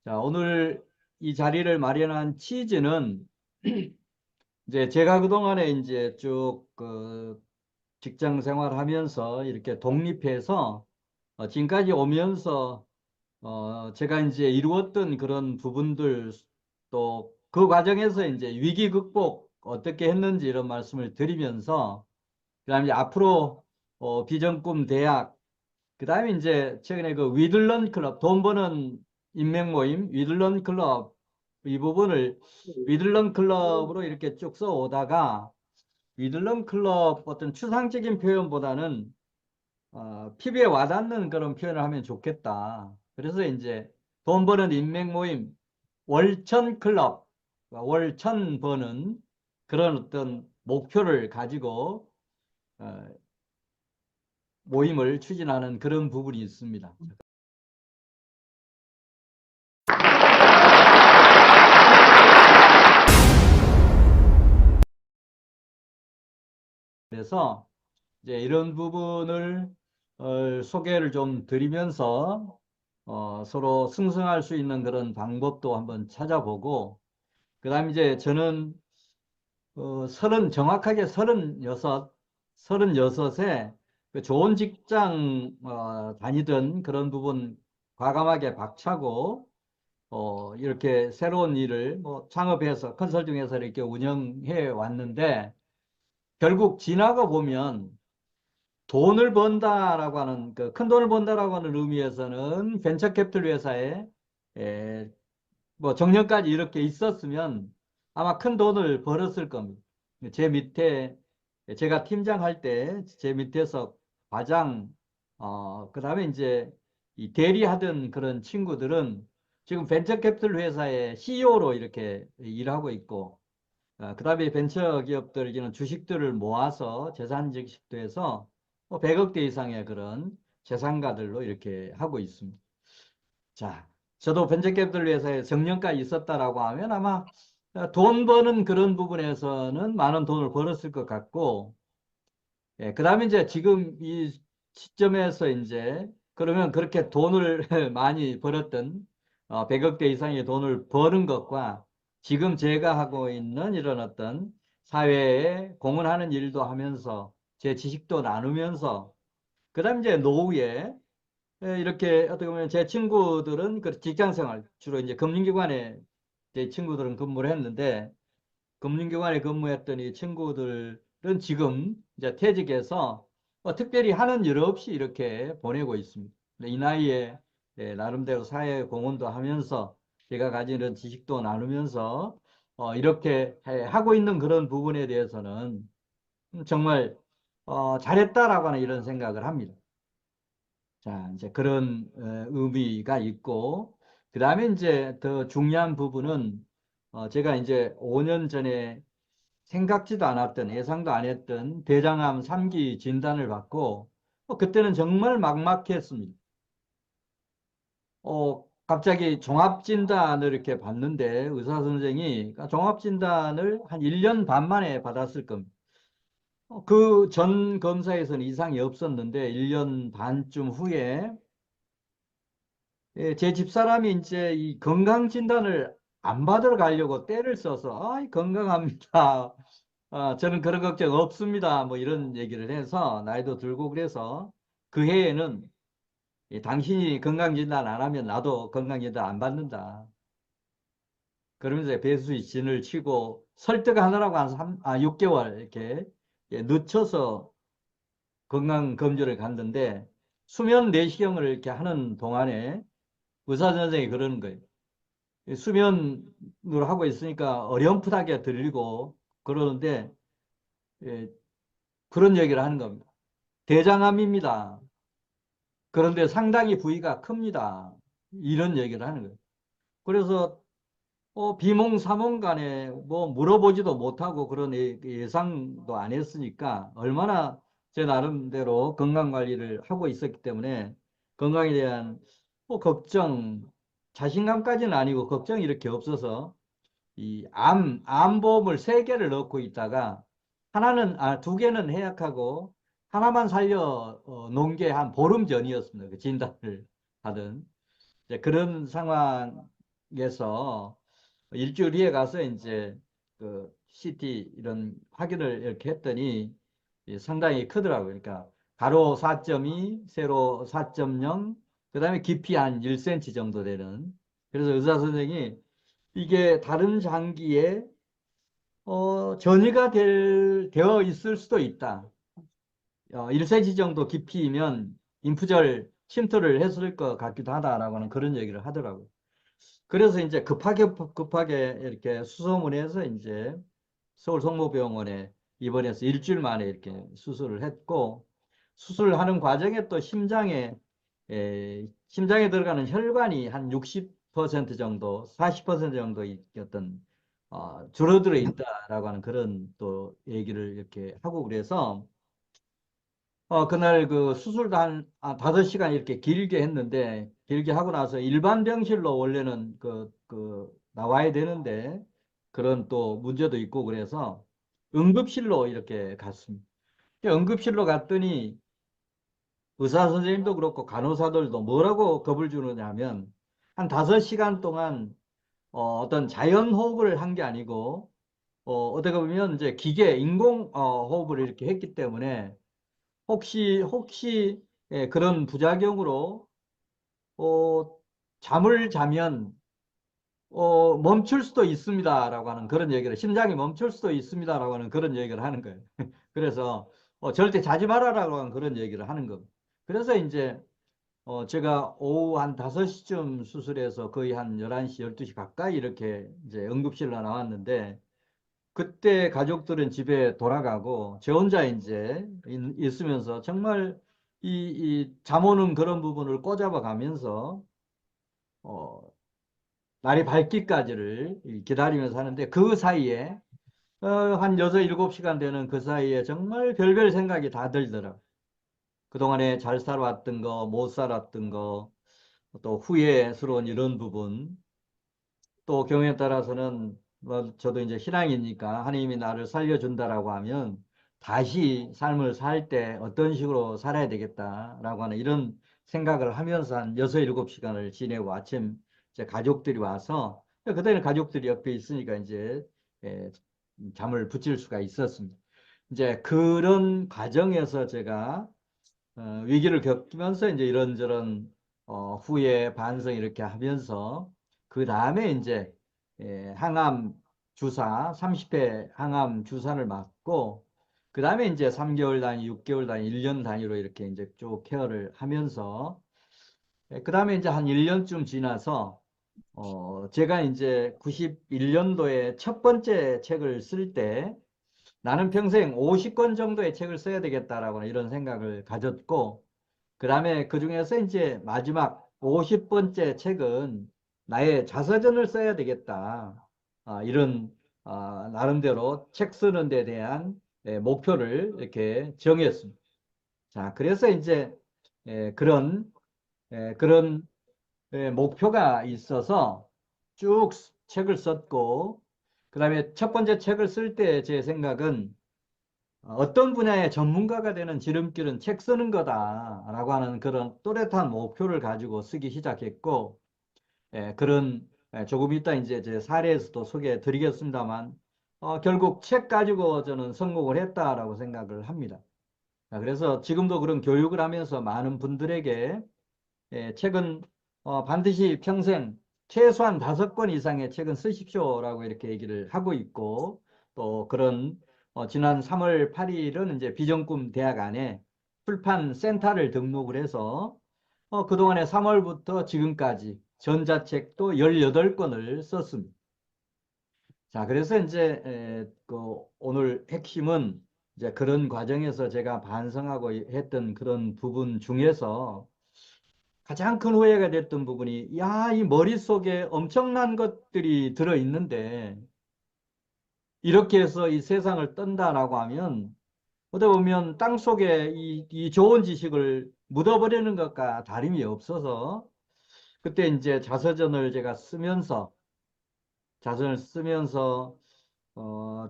자, 오늘 이 자리를 마련한 취지는 이제 제가 그동안에 이제 쭉 직장 생활하면서 이렇게 독립해서 지금까지 오면서 제가 이제 이루었던 그런 부분들 또 그 과정에서 이제 위기 극복 어떻게 했는지 이런 말씀을 드리면서 그다음에 이제 앞으로 비전 꿈 대학 그다음에 이제 최근에 그 위들런 클럽 돈 버는 인맥 모임 위들런 클럽 이 부분을 위들런 클럽으로 이렇게 쭉 써오다가 위들런 클럽 어떤 추상적인 표현보다는 피부에 와닿는 그런 표현을 하면 좋겠다. 그래서 이제 돈 버는 인맥 모임 월천 클럽 월천 버는 그런 어떤 목표를 가지고 어, 모임을 추진하는 그런 부분이 있습니다. 그래서 이제 이런 부분을 소개를 좀 드리면서 서로 승승할 수 있는 그런 방법도 한번 찾아보고 그다음 이제 저는 정확하게 36에 그 좋은 직장 다니던 그런 부분 과감하게 박차고 이렇게 새로운 일을 뭐 창업해서 컨설팅해서 이렇게 운영해 왔는데 결국 지나가 보면 돈을 번다라고 하는 그 큰 돈을 번다라고 하는 의미에서는 벤처 캐피털 회사에 에, 뭐 정년까지 이렇게 있었으면 아마 큰 돈을 벌었을 겁니다. 제 밑에 제가 팀장 할 때 제 밑에서 과장 그다음에 이제 이 대리하던 그런 친구들은 지금 벤처 캐피털 회사의 CEO로 이렇게 일하고 있고 그다음에 벤처 기업들에게는 주식들을 모아서 재산 증식도 해서 100억대 이상의 그런 재산가들로 이렇게 하고 있습니다. 자, 저도 벤처캐피털 회사에 정년까지 있었다라고 하면 아마 돈 버는 그런 부분에서는 많은 돈을 벌었을 것 같고, 그다음에 이제 지금 이 시점에서 이제 그러면 그렇게 돈을 많이 벌었던 100억대 이상의 돈을 버는 것과 지금 제가 하고 있는 이런 어떤 사회에 공헌하는 일도 하면서 제 지식도 나누면서 그다음 이제 노후에 이렇게 어떻게 보면 제 친구들은 그 직장 생활 주로 이제 금융기관에 제 친구들은 근무를 했는데 금융기관에 근무했던 이 친구들은 지금 이제 퇴직해서 특별히 하는 일 없이 이렇게 보내고 있습니다. 이 나이에 나름대로 사회 공헌도 하면서 제가 가진 이런 지식도 나누면서 이렇게 하고 있는 그런 부분에 대해서는 정말 잘했다라고 하는 이런 생각을 합니다. 자, 이제 그런 의미가 있고, 그 다음에 이제 더 중요한 부분은 제가 이제 5년 전에 생각지도 않았던, 예상도 안 했던 대장암 3기 진단을 받고, 그때는 정말 막막했습니다. 갑자기 종합진단을 이렇게 받는데, 의사 선생이 종합진단을 한 1년 반 만에 받았을 겁니다. 그 전 검사에서는 이상이 없었는데, 1년 반쯤 후에 제 집사람이 이제 이 건강진단을 안 받으러 가려고 떼를 써서, 건강합니다. 저는 그런 걱정 없습니다. 뭐 이런 얘기를 해서, 나이도 들고 그래서 그 해에는 당신이 건강진단 안 하면 나도 건강진단 안 받는다. 그러면서 배수의 진을 치고 설득하느라고 한 6개월 이렇게 늦춰서 건강검진을 갔는데, 수면 내시경을 이렇게 하는 동안에 의사 선생이 그러는 거예요. 수면으로 하고 있으니까 어렴풋하게 들리고 그러는데 예, 그런 얘기를 하는 겁니다. 대장암입니다. 그런데 상당히 부위가 큽니다. 이런 얘기를 하는 거예요. 그래서 비몽사몽 간에 뭐 물어보지도 못하고 그런 예상도 안 했으니까 얼마나 제 나름대로 건강 관리를 하고 있었기 때문에 건강에 대한 걱정, 자신감까지는 아니고 걱정이 이렇게 없어서 이 암보험을 세 개를 넣고 있다가 두 개는 해약하고 하나만 살려 놓은 게 한 보름 전이었습니다. 그 진단을 하던. 이제 그런 상황 병원에서 일주일 후에 가서 이제 그 CT 이런 확인을 이렇게 했더니 상당히 크더라고요. 그러니까 가로 4.2, 세로 4.0, 그다음에 깊이 한 1cm 정도 되는. 그래서 의사 선생이 이게 다른 장기에 전이가 되어 있을 수도 있다. 1cm 정도 깊이면 인프절 침투를 했을 것 같기도 하다라고 하는 그런 얘기를 하더라고요. 그래서 이제 급하게 이렇게 수소문해서 이제 서울 성모병원에 입원해서 일주일 만에 이렇게 수술을 했고, 수술하는 과정에 또 심장에 들어가는 혈관이 한 60% 정도, 40% 정도 어떤 줄어들어 있다라고 하는 그런 또 얘기를 이렇게 하고 그래서 그날 그 수술도 한 5시간 이렇게 길게 했는데, 길게 하고 나서 일반 병실로 원래는 나와야 되는데, 그런 또 문제도 있고 그래서 응급실로 이렇게 갔습니다. 응급실로 갔더니 의사 선생님도 그렇고 간호사들도 뭐라고 겁을 주느냐 하면 한 5시간 동안 어떤 자연 호흡을 한 게 아니고, 어떻게 보면 이제 인공 호흡을 이렇게 했기 때문에 혹시 그런 부작용으로 어, 잠을 자면 멈출 수도 있습니다라고 하는 그런 얘기를, 심장이 멈출 수도 있습니다라고 하는 그런 얘기를 하는 거예요. 그래서 절대 자지 말아라고 하는 그런 얘기를 하는 겁니다. 그래서 이제 제가 오후 한 5시쯤 수술해서 거의 한 11시, 12시 가까이 이렇게 이제 응급실로 나왔는데, 그때 가족들은 집에 돌아가고 저 혼자 이제 있으면서 정말 잠 오는 그런 부분을 꼬잡아 가면서 어, 날이 밝기까지를 기다리면서 하는데, 그 사이에 한 6, 7시간 되는 그 사이에 정말 별별 생각이 다 들더라고요. 그동안에 잘 살아왔던 거, 못 살았던 거, 또 후회스러운 이런 부분, 또 경우에 따라서는 뭐 저도 이제 신앙이니까 하나님이 나를 살려준다라고 하면 다시 삶을 살 때 어떤 식으로 살아야 되겠다라고 하는 이런 생각을 하면서 한 6, 7시간을 지내고 아침 이제 가족들이 와서, 그때는 가족들이 옆에 있으니까 이제 예, 잠을 붙일 수가 있었습니다. 이제 그런 과정에서 제가 위기를 겪으면서 이제 이런저런 후회 반성 이렇게 하면서 그 다음에 이제 항암 주사 30회 항암 주사를 맞고, 그 다음에 이제 3개월 단위, 6개월 단위, 1년 단위로 이렇게 이제 쭉 케어를 하면서 그 다음에 이제 한 1년쯤 지나서 제가 이제 91년도에 첫 번째 책을 쓸 때 나는 평생 50권 정도의 책을 써야 되겠다라고 이런 생각을 가졌고, 그 다음에 그 중에서 이제 마지막 50번째 책은 나의 자서전을 써야 되겠다. 이런 나름대로 책 쓰는 데 대한 목표를 이렇게 정했습니다. 자, 그래서 이제 그런 목표가 있어서 쭉 책을 썼고, 그 다음에 첫 번째 책을 쓸 때 제 생각은 어떤 분야의 전문가가 되는 지름길은 책 쓰는 거다라고 하는 그런 또렷한 목표를 가지고 쓰기 시작했고, 그런 조금 이따 이제 제 사례에서도 소개해 드리겠습니다만, 결국 책 가지고 저는 성공을 했다라고 생각을 합니다. 자, 그래서 지금도 그런 교육을 하면서 많은 분들에게 책은 반드시 평생 최소한 5권 이상의 책은 쓰십시오라고 이렇게 얘기를 하고 있고, 또 그런 지난 3월 8일은 이제 비전꿈 대학 안에 출판 센터를 등록을 해서 그동안에 3월부터 지금까지 전자책도 18권을 썼습니다. 자, 그래서 이제 오늘 핵심은 이제 그런 과정에서 제가 반성하고 했던 그런 부분 중에서 가장 큰 후회가 됐던 부분이, 야, 이 머릿속에 엄청난 것들이 들어있는데 이렇게 해서 이 세상을 떤다라고 하면 어떻게 보면 땅속에 이 좋은 지식을 묻어버리는 것과 다름이 없어서, 그때 이제 자서전을 쓰면서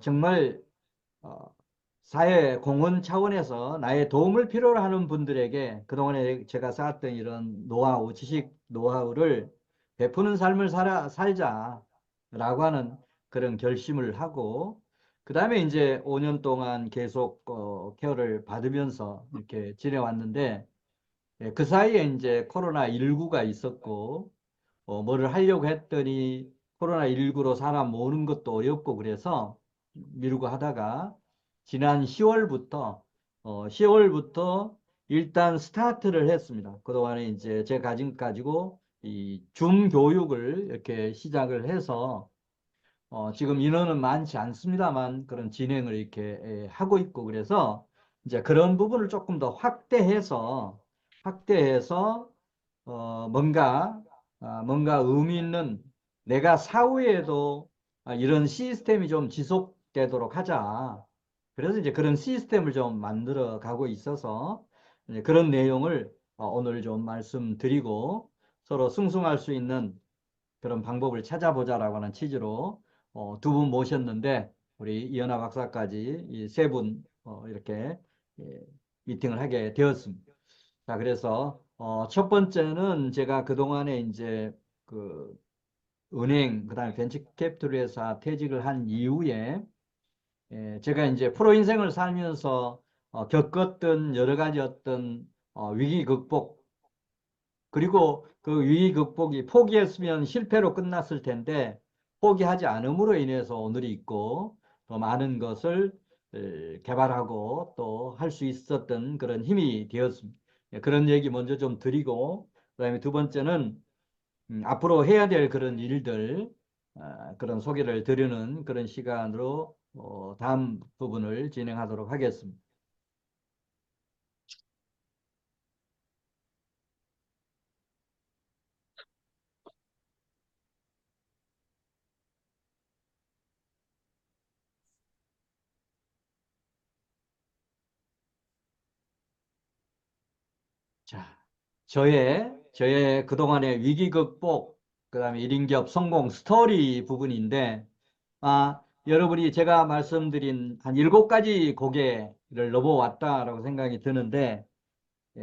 정말 어, 사회 공헌 차원에서 나의 도움을 필요로 하는 분들에게 그동안에 제가 쌓았던 이런 지식 노하우를 베푸는 삶을 살자라고 하는 그런 결심을 하고, 그 다음에 이제 5년 동안 계속 케어를 받으면서 이렇게 지내왔는데, 예, 그 사이에 이제 코로나19가 있었고, 뭐를 하려고 했더니 코로나19로 사람 모으는 것도 어렵고 그래서 미루고 하다가 지난 10월부터 일단 스타트를 했습니다. 그동안에 이제 제 가지고 이 줌 교육을 이렇게 시작을 해서 지금 인원은 많지 않습니다만 그런 진행을 이렇게 하고 있고 그래서 이제 그런 부분을 조금 더 확대해서 뭔가 의미 있는 내가 사후에도 이런 시스템이 좀 지속되도록 하자. 그래서 이제 그런 시스템을 좀 만들어 가고 있어서 이제 그런 내용을 오늘 좀 말씀드리고 서로 승승할 수 있는 그런 방법을 찾아보자라고 하는 취지로 두 분 모셨는데 우리 이현아 박사까지 이 세 분 이렇게 예, 미팅을 하게 되었습니다. 자, 그래서 첫 번째는 제가 그동안에 이제 그 은행, 그다음에 벤처캐피털 회사 퇴직을 한 이후에 제가 이제 프로 인생을 살면서 겪었던 여러 가지 어떤 위기 극복, 그리고 그 위기 극복이 포기했으면 실패로 끝났을 텐데 포기하지 않음으로 인해서 오늘이 있고 더 많은 것을 개발하고 또 할 수 있었던 그런 힘이 되었습니다. 예, 그런 얘기 먼저 좀 드리고 그다음에 두 번째는 앞으로 해야 될 그런 일들 그런 소개를 드리는 그런 시간으로 다음 부분을 진행하도록 하겠습니다. 자, 저의 그동안의 위기 극복, 그다음에 1인 기업 성공 스토리 부분인데, 여러분이 제가 말씀드린 한 7가지 고개를 넘어왔다라고 생각이 드는데,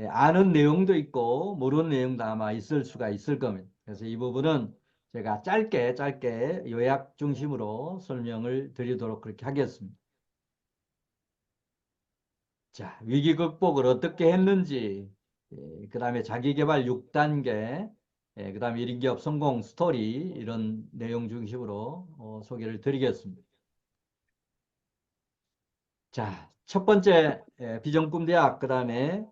아는 내용도 있고, 모르는 내용도 아마 있을 수가 있을 겁니다. 그래서 이 부분은 제가 짧게 요약 중심으로 설명을 드리도록 그렇게 하겠습니다. 자, 위기 극복을 어떻게 했는지, 그 다음에 자기계발 6단계, 그 다음에 1인 기업 성공 스토리, 이런 내용 중심으로 소개를 드리겠습니다. 자, 첫 번째, 비전꿈대학, 그 다음에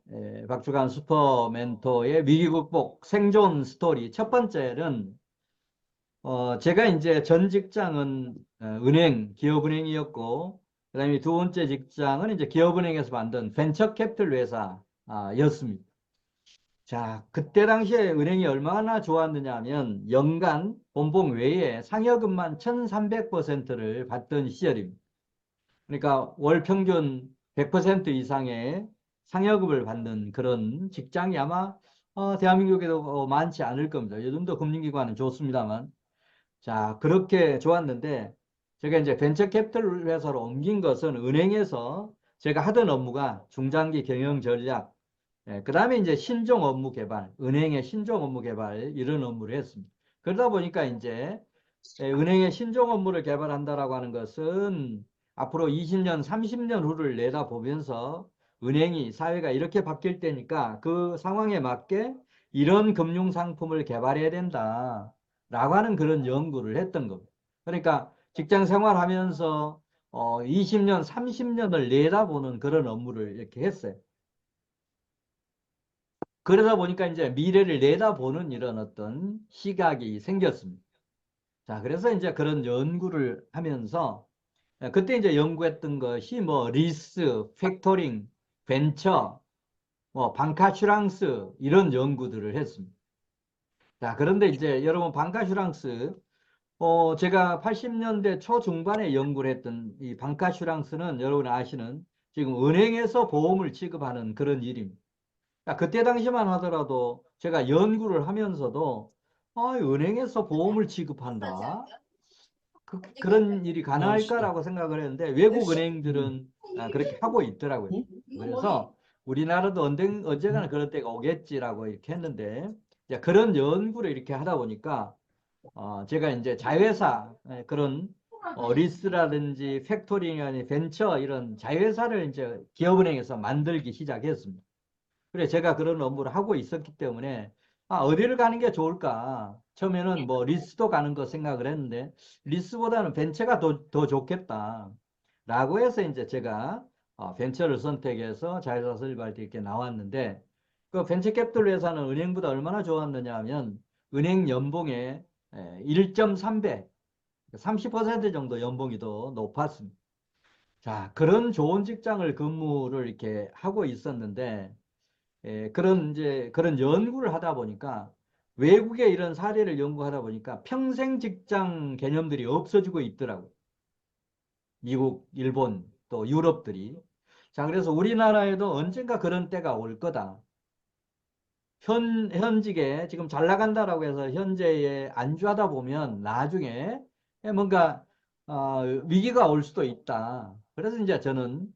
박주간 슈퍼멘토의 위기 극복 생존 스토리. 첫 번째는, 제가 이제 전 직장은 기업은행이었고, 그 다음에 두 번째 직장은 이제 기업은행에서 만든 벤처캐피털 회사였습니다. 자, 그때 당시에 은행이 얼마나 좋았느냐 하면 연간 본봉 외에 상여금만 1300%를 받던 시절입니다. 그러니까 월 평균 100% 이상의 상여금을 받는 그런 직장이 아마 대한민국에도 많지 않을 겁니다. 요즘도 금융기관은 좋습니다만. 자, 그렇게 좋았는데 제가 이제 벤처캐피털 회사로 옮긴 것은 은행에서 제가 하던 업무가 중장기 경영 전략, 그 다음에 이제 신종 업무 개발, 은행의 신종 업무 개발 이런 업무를 했습니다. 그러다 보니까 이제 은행의 신종 업무를 개발한다라고 하는 것은 앞으로 20년, 30년 후를 내다보면서 은행이 사회가 이렇게 바뀔 때니까 그 상황에 맞게 이런 금융 상품을 개발해야 된다라고 하는 그런 연구를 했던 겁니다. 그러니까 직장 생활하면서 20년, 30년을 내다보는 그런 업무를 이렇게 했어요. 그러다 보니까 이제 미래를 내다보는 이런 어떤 시각이 생겼습니다. 자, 그래서 이제 그런 연구를 하면서 그때 이제 연구했던 것이 뭐 리스, 팩토링, 벤처, 뭐 방카슈랑스 이런 연구들을 했습니다. 자, 그런데 이제 여러분 방카슈랑스 제가 80년대 초중반에 연구를 했던 이 방카슈랑스는 여러분 아시는 지금 은행에서 보험을 취급하는 그런 일입니다. 그때 당시만 하더라도 제가 연구를 하면서도 은행에서 보험을 취급한다. 그런 일이 가능할까라고 생각을 했는데 외국 은행들은 그렇게 하고 있더라고요. 그래서 우리나라도 언젠가는 그럴 때가 오겠지라고 이렇게 했는데 이제 그런 연구를 이렇게 하다 보니까 제가 이제 자회사 그런 리스라든지 팩토링이나 벤처 이런 자회사를 이제 기업은행에서 만들기 시작했습니다. 그래 제가 그런 업무를 하고 있었기 때문에 어디를 가는 게 좋을까? 처음에는 뭐 리스도 가는 거 생각을 했는데 리스보다는 벤처가 더 좋겠다. 라고 해서 이제 제가 벤처를 선택해서 자회사 설립할 때 이렇게 나왔는데 그 벤처 캐피털 회사는 은행보다 얼마나 좋았느냐 하면 은행 연봉의 1.3배, 30% 정도 연봉이 더 높았습니다. 자, 그런 좋은 직장을 근무를 이렇게 하고 있었는데 그런 연구를 하다 보니까 외국의 이런 사례를 연구하다 보니까 평생 직장 개념들이 없어지고 있더라고요. 미국, 일본, 또 유럽들이. 자, 그래서 우리나라에도 언젠가 그런 때가 올 거다. 현직에 지금 잘 나간다라고 해서 현재에 안주하다 보면 나중에 뭔가 위기가 올 수도 있다. 그래서 이제 저는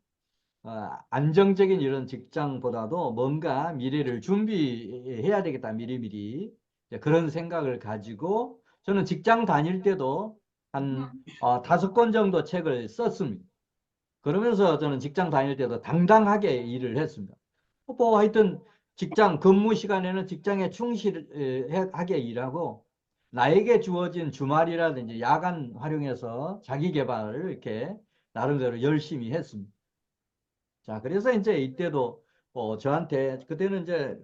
안정적인 이런 직장보다도 뭔가 미래를 준비해야 되겠다, 미리미리. 이제 그런 생각을 가지고 저는 직장 다닐 때도 한 5권 정도 책을 썼습니다. 그러면서 저는 직장 다닐 때도 당당하게 일을 했습니다. 뭐 하여튼 직장 근무 시간에는 직장에 충실하게 일하고 나에게 주어진 주말이라든지 야간 활용해서 자기 개발을 이렇게 나름대로 열심히 했습니다. 자, 그래서 이제 이때도 저한테 그때는 이제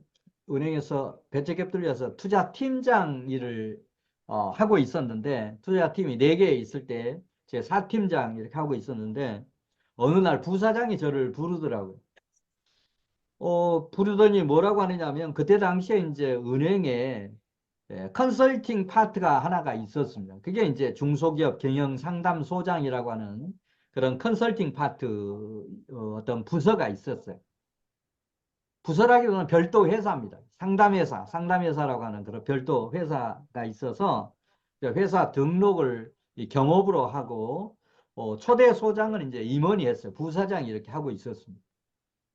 은행에서 벤처캐피털에서 투자팀장 일을 하고 있었는데 투자팀이 4개 있을 때 제 4팀장 이렇게 하고 있었는데 어느 날 부사장이 저를 부르더라고요. 부르더니 뭐라고 하느냐면 그때 당시에 이제 은행에 컨설팅 파트가 하나가 있었습니다. 그게 이제 중소기업 경영 상담소장이라고 하는 그런 컨설팅 파트 어떤 부서가 있었어요. 부서라기보다는 별도 회사입니다. 상담회사라고 하는 그런 별도 회사가 있어서 회사 등록을 이 경업으로 하고 초대 소장은 이제 임원이 했어요. 부사장이 이렇게 하고 있었습니다.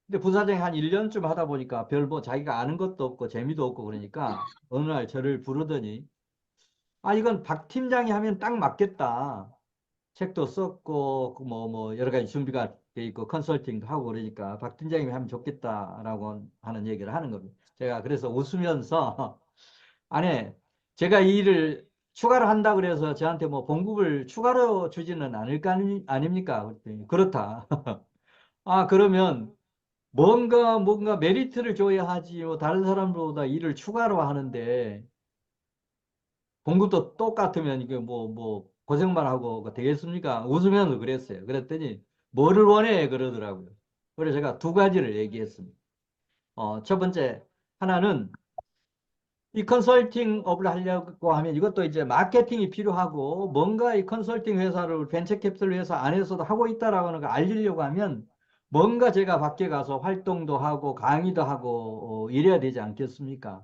근데 부사장이 한 1년쯤 하다 보니까 별 뭐 자기가 아는 것도 없고 재미도 없고 그러니까 어느 날 저를 부르더니 이건 박 팀장이 하면 딱 맞겠다. 책도 썼고 뭐 여러 가지 준비가 돼 있고 컨설팅도 하고 그러니까 박 팀장님이 하면 좋겠다라고 하는 얘기를 하는 겁니다. 제가 그래서 웃으면서 아니 제가 이 일을 추가로 한다 그래서 저한테 뭐 봉급을 추가로 주지는 않을 거 아닙니까? 그랬더니 그렇다. 그러면 뭔가 메리트를 줘야 하지 뭐 다른 사람보다 일을 추가로 하는데 공급도 똑같으면 이게 뭐 고생만 하고 되겠습니까? 웃으면서 그랬어요. 그랬더니 뭐를 원해? 그러더라고요. 그래서 제가 두 가지를 얘기했습니다. 첫 번째 하나는 이 컨설팅 업을 하려고 하면 이것도 이제 마케팅이 필요하고 뭔가 이 컨설팅 회사를 벤처 캐피털 회사 안에서도 하고 있다라고 하는 걸 알리려고 하면 뭔가 제가 밖에 가서 활동도 하고 강의도 하고 이래야 되지 않겠습니까?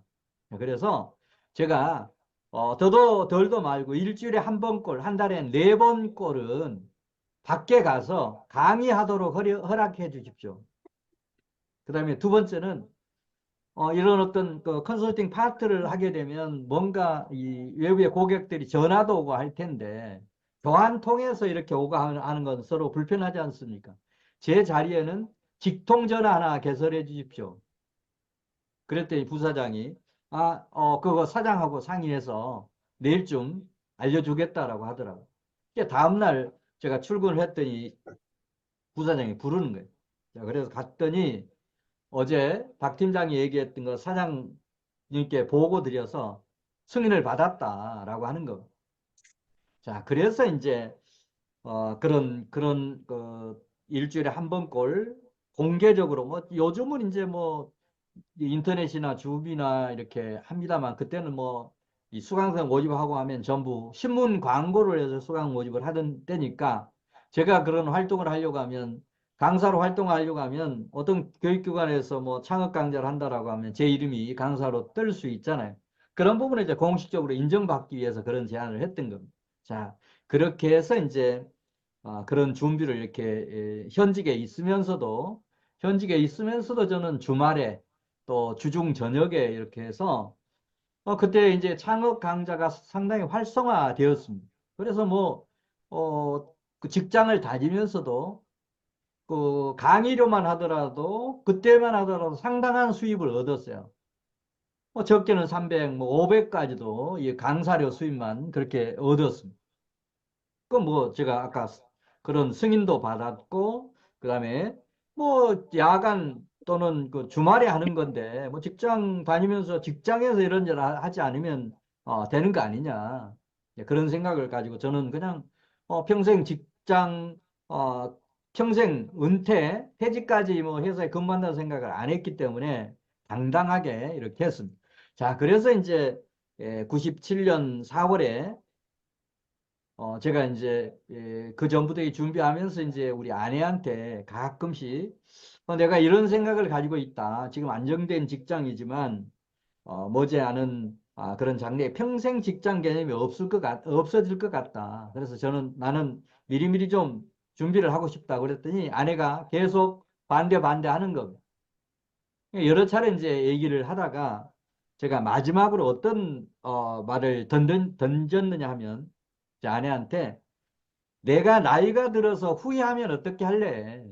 그래서 제가 더도 덜도 말고 일주일에 한 번 꼴, 한 달에 4번 꼴은 밖에 가서 강의하도록 허락해 주십시오. 그 다음에 두 번째는 이런 어떤 그 컨설팅 파트를 하게 되면 뭔가 이 외부의 고객들이 전화도 오고 할 텐데 교환 통해서 이렇게 오고 하는 건 서로 불편하지 않습니까? 제 자리에는 직통 전화 하나 개설해 주십시오. 그랬더니 부사장이 그거 사장하고 상의해서 내일쯤 알려주겠다라고 하더라고요. 다음날 제가 출근을 했더니 부사장이 부르는 거예요. 자, 그래서 갔더니 어제 박 팀장이 얘기했던 거 사장님께 보고 드려서 승인을 받았다라고 하는 거. 자, 그래서 이제 그런 그 일주일에 한 번꼴 공개적으로 뭐 요즘은 이제 뭐 인터넷이나 주비나 이렇게 합니다만 그때는 뭐 이 수강생 모집하고 하면 전부 신문 광고를 해서 수강 모집을 하던 때니까 제가 그런 활동을 하려고 하면 강사로 활동하려고 하면 어떤 교육기관에서 뭐 창업 강좌를 한다라고 하면 제 이름이 강사로 뜰 수 있잖아요. 그런 부분을 이제 공식적으로 인정받기 위해서 그런 제안을 했던 겁니다. 자, 그렇게 해서 이제 그런 준비를 이렇게 현직에 있으면서도 저는 주말에 또 주중 저녁에 이렇게 해서 그때 이제 창업 강좌가 상당히 활성화되었습니다. 그래서 뭐, 그 직장을 다니면서도 그 강의료만 하더라도 그때만 하더라도 상당한 수입을 얻었어요. 뭐 적게는 300, 뭐 500까지도 이 강사료 수입만 그렇게 얻었습니다. 그 뭐 제가 아까 그런 승인도 받았고 그다음에 뭐 야간 또는 그 주말에 하는 건데 뭐 직장 다니면서 직장에서 이런 일 하지 않으면 되는 거 아니냐. 예, 그런 생각을 가지고 저는 그냥 평생 직장 평생 은퇴 퇴직까지 뭐 회사에 근무한다는 생각을 안 했기 때문에 당당하게 이렇게 했습니다. 자, 그래서 이제 97년 4월에 제가 이제 그 전부터 준비하면서 이제 우리 아내한테 가끔씩 내가 이런 생각을 가지고 있다. 지금 안정된 직장이지만 머지않은 그런 장래에 평생 직장 개념이 없어질 것 같다. 그래서 나는 미리미리 좀 준비를 하고 싶다. 그랬더니 아내가 계속 반대하는 겁니다. 여러 차례 이제 얘기를 하다가 제가 마지막으로 어떤 말을 던졌느냐 하면 제 아내한테 내가 나이가 들어서 후회하면 어떻게 할래?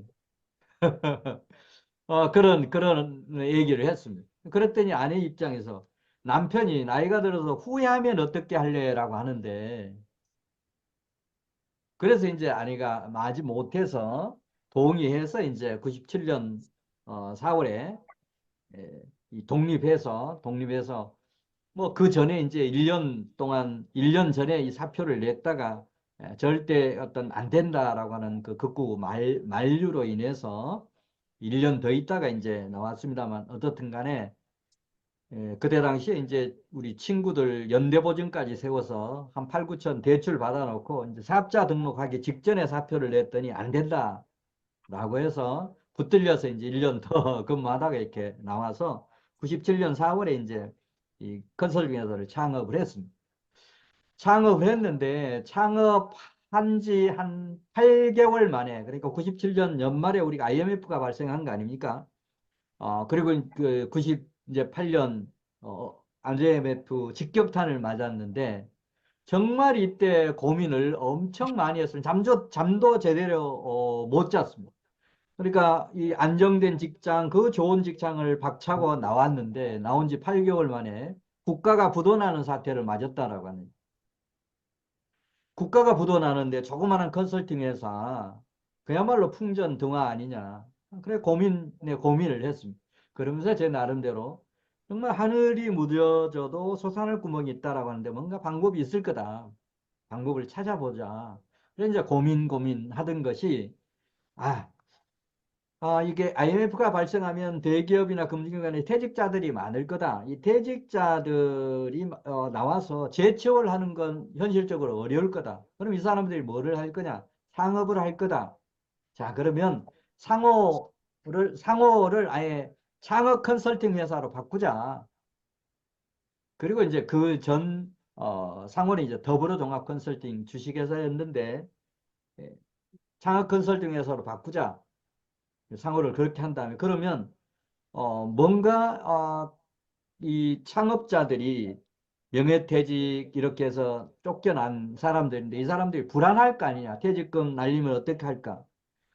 그런 얘기를 했습니다. 그랬더니 아내 입장에서 남편이 나이가 들어서 후회하면 어떻게 할래라고 하는데 그래서 이제 아내가 마지 못해서 동의해서 이제 97년 4월에 이 독립해서 뭐 그 전에 이제 1년 전에 이 사표를 냈다가 절대 어떤 안 된다라고 하는 그 극구 만류로 인해서 1년 더 있다가 이제 나왔습니다만 어떻든 간에 그때 당시에 이제 우리 친구들 연대보증까지 세워서 한 8, 9천 대출 받아놓고 이제 사업자 등록하기 직전에 사표를 냈더니 안 된다라고 해서 붙들려서 이제 1년 더 근무하다가 이렇게 나와서 97년 4월에 이제 이 컨설팅 회사를 창업을 했습니다. 창업을 했는데 창업한 지 한 8개월 만에 그러니까 97년 연말에 우리가 IMF가 발생한 거 아닙니까? 그리고 그 98년 IMF 직격탄을 맞았는데 정말 이때 고민을 엄청 많이 했어요. 잠도 제대로 못 잤습니다. 그러니까 이 안정된 직장, 그 좋은 직장을 박차고 나왔는데 나온 지 8개월 만에 국가가 부도나는 사태를 맞았다라고 하는. 국가가 부도나는데 조그마한 컨설팅 회사 그야말로 풍전등화 아니냐. 그래 고민을 했습니다. 그러면서 제 나름대로 정말 하늘이 무뎌져도 솟아날 구멍이 있다라고 하는데 뭔가 방법이 있을 거다. 방법을 찾아보자. 그래 이제 고민하던 것이 아 이게 IMF가 발생하면 대기업이나 금융기관에 퇴직자들이 많을 거다. 이 퇴직자들이 나와서 재취업을 하는 건 현실적으로 어려울 거다. 그럼 이 사람들이 뭐를 할 거냐? 창업을 할 거다. 자, 그러면 상호를 아예 창업 컨설팅 회사로 바꾸자. 그리고 이제 상호는 이제 더불어종합 컨설팅 주식회사였는데, 예, 창업 컨설팅 회사로 바꾸자. 상호를 그렇게 한 다음에, 그러면 뭔가 이 창업자들이 명예퇴직 이렇게 해서 쫓겨난 사람들인데 이 사람들이 불안할 거 아니냐. 퇴직금 날리면 어떻게 할까?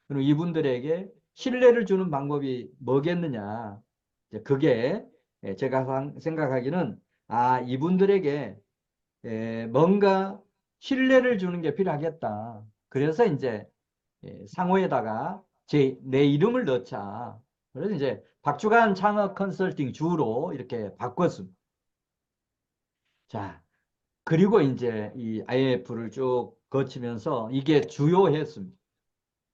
그럼 이분들에게 신뢰를 주는 방법이 뭐겠느냐. 이제 그게 제가 생각하기는 이분들에게 뭔가 신뢰를 주는 게 필요하겠다. 그래서 이제 상호에다가 내 이름을 넣자. 그래서 이제 박주간 창업 컨설팅 주로 이렇게 바꿨습니다. 자, 그리고 이제 이 IMF를 쭉 거치면서 이게 주요했습니다.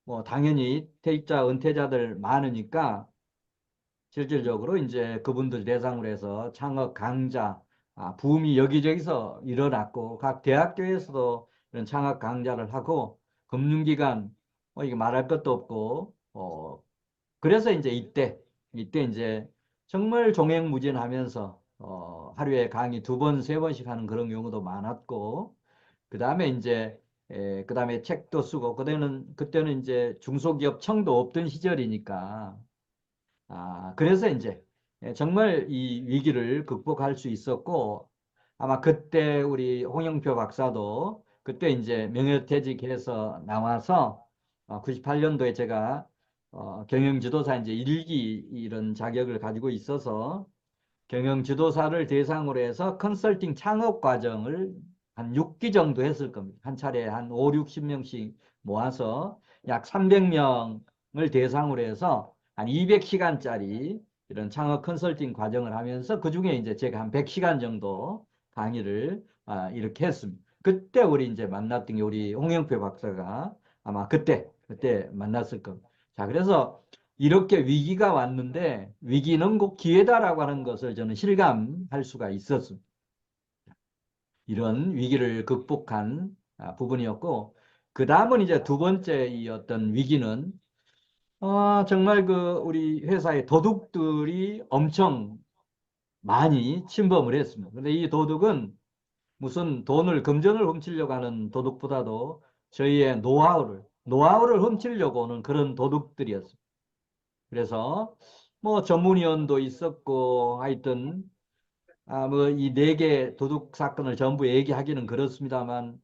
뭐 당연히 퇴직자, 은퇴자들 많으니까 실질적으로 이제 그분들 대상으로 해서 창업 강좌, 붐이 여기저기서 일어났고 각 대학교에서도 이런 창업 강좌를 하고 금융기관 이게 말할 것도 없고 그래서 이제 이때 이제 정말 종횡무진하면서 하루에 강의 2번, 3번씩 하는 그런 경우도 많았고 그다음에 이제 그다음에 책도 쓰고 그때는 이제 중소기업청도 없던 시절이니까 그래서 이제 정말 이 위기를 극복할 수 있었고 아마 그때 우리 홍영표 박사도 그때 이제 명예퇴직해서 나와서 98년도에 제가 경영지도사 이제 1기 이런 자격을 가지고 있어서 경영지도사를 대상으로 해서 컨설팅 창업 과정을 한 6기 정도 했을 겁니다. 한 차례 한 5, 60명씩 모아서 약 300명을 대상으로 해서 한 200시간짜리 이런 창업 컨설팅 과정을 하면서 그중에 이제 제가 한 100시간 정도 강의를 이렇게 했습니다. 그때 우리 이제 만났던 게 우리 홍영표 박사가 아마 그때 만났을 겁니다. 자, 그래서 이렇게 위기가 왔는데 위기는 곧 기회다라고 하는 것을 저는 실감할 수가 있었습니다. 이런 위기를 극복한 부분이었고, 그 다음은 이제 두 번째 이 어떤 위기는 정말 그 우리 회사의 도둑들이 엄청 많이 침범을 했습니다. 근데 이 도둑은 무슨 돈을 금전을 훔치려고 하는 도둑보다도 저희의 노하우를 훔치려고 오는 그런 도둑들이었습니다. 그래서 뭐 전문위원도 있었고 하여튼 뭐 이 네 개 도둑 사건을 전부 얘기하기는 그렇습니다만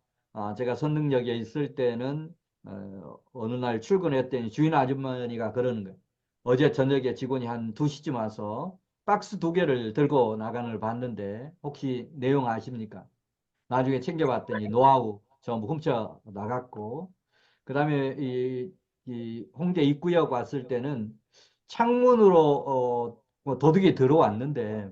제가 선능력에 있을 때는 어느 날 출근했더니 주인 아주머니가 그러는 거예요. 어제 저녁에 직원이 한 2시쯤 와서 박스 2개를 들고 나가는 걸 봤는데 혹시 내용 아십니까? 나중에 챙겨봤더니 노하우 전부 훔쳐 나갔고 그다음에 이 홍대 입구역 왔을 때는 창문으로 뭐 도둑이 들어왔는데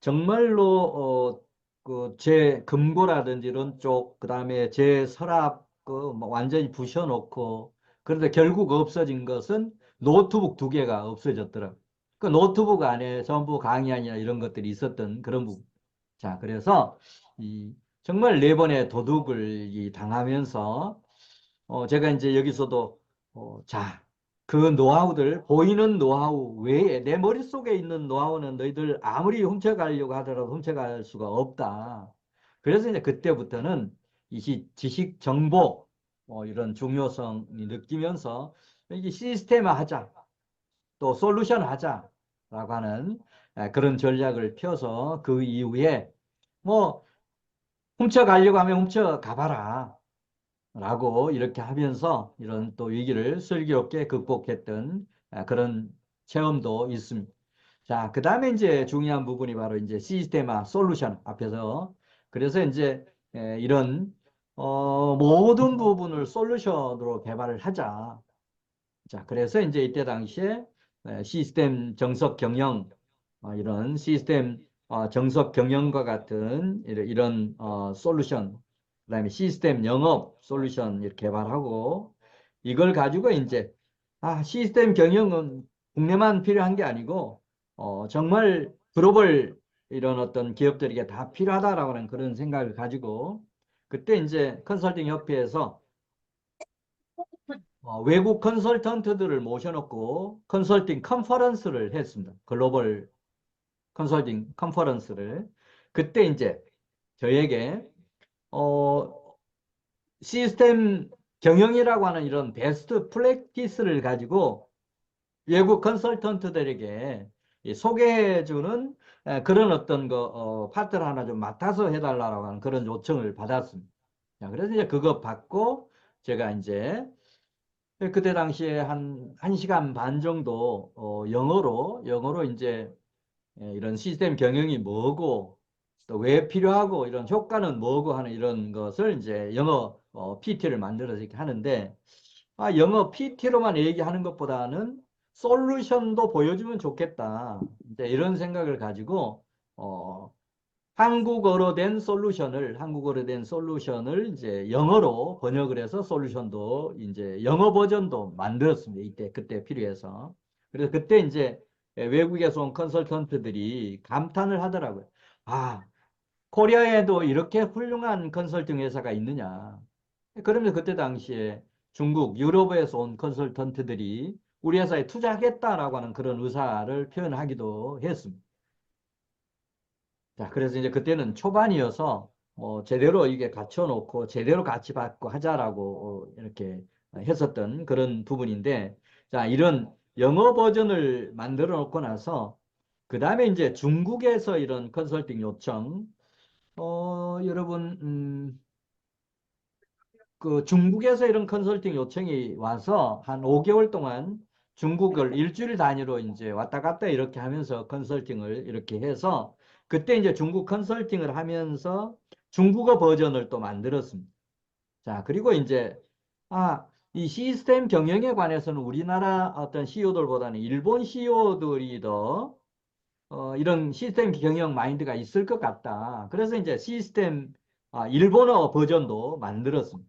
정말로 그 제 금고라든지 이런 쪽 그다음에 제 서랍 그뭐 완전히 부셔놓고 그런데 결국 없어진 것은 노트북 2개가 없어졌더라고요. 그 노트북 안에 전부 강의안이나 이런 것들이 있었던 그런 부분. 자, 그래서 이 정말 4번의 도둑을 당하면서 제가 이제 여기서도 자, 그 노하우들 보이는 노하우 외에 내 머릿속에 있는 노하우는 너희들 아무리 훔쳐가려고 하더라도 훔쳐갈 수가 없다. 그래서 이제 그때부터는 이 지식 정보 이런 중요성이 느끼면서 이게 시스템화 하자. 또 솔루션 하자라고 하는 그런 전략을 펴서 그 이후에 뭐 훔쳐가려고 하면 훔쳐가봐라 라고 이렇게 하면서 이런 또 위기를 슬기롭게 극복했던 그런 체험도 있습니다. 자, 그 다음에 이제 중요한 부분이 바로 이제 시스템화 솔루션 앞에서 그래서 이제 이런 모든 부분을 솔루션으로 개발을 하자. 자, 그래서 이제 이때 당시에 시스템 정석 경영, 이런 시스템 정석 경영과 같은 이런 솔루션, 그다음에 시스템 영업 솔루션 이렇게 개발하고 이걸 가지고 이제 시스템 경영은 국내만 필요한 게 아니고 정말 글로벌 이런 어떤 기업들에게 다 필요하다라고 하는 그런 생각을 가지고 그때 이제 컨설팅 협회에서 외국 컨설턴트들을 모셔놓고 컨설팅 컨퍼런스를 했습니다. 글로벌 컨설팅 컨퍼런스를. 그때 이제 저에게 어, 시스템 경영이라고 하는 이런 베스트 프랙티스를 가지고 외국 컨설턴트들에게 소개해주는 그런 어떤 파트를 하나 좀 맡아서 해달라고 하는 그런 요청을 받았습니다. 자, 그래서 이제 그거 받고 제가 이제 그때 당시에 한 1시간 반 정도 영어로 이제 이런 시스템 경영이 뭐고 또 왜 필요하고 이런 효과는 뭐고 하는 이런 것을 이제 영어 PT를 만들어서 이렇게 하는데 영어 PT로만 얘기하는 것보다는 솔루션도 보여주면 좋겠다. 이제 이런 생각을 가지고 한국어로 된 솔루션을 이제 영어로 번역을 해서 솔루션도 이제 영어 버전도 만들었습니다. 그때 필요해서. 그래서 그때 이제 외국에서 온 컨설턴트들이 감탄을 하더라고요. 코리아에도 이렇게 훌륭한 컨설팅 회사가 있느냐. 그러면 그때 당시에 중국, 유럽에서 온 컨설턴트들이 우리 회사에 투자하겠다라고 하는 그런 의사를 표현하기도 했습니다. 자, 그래서 이제 그때는 초반이어서 제대로 이게 갖춰놓고 제대로 같이 받고 하자라고 이렇게 했었던 그런 부분인데, 자, 이런 영어 버전을 만들어 놓고 나서 그 다음에 이제 중국에서 이런 컨설팅 요청, 여러분, 그 중국에서 이런 컨설팅 요청이 와서 한 5개월 동안 중국을 일주일 단위로 이제 왔다 갔다 이렇게 하면서 컨설팅을 이렇게 해서 그때 이제 중국 컨설팅을 하면서 중국어 버전을 또 만들었습니다. 자, 그리고 이제, 이 시스템 경영에 관해서는 우리나라 어떤 CEO들보다는 일본 CEO들이 더 이런 시스템 경영 마인드가 있을 것 같다. 그래서 이제 시스템 일본어 버전도 만들었습니다.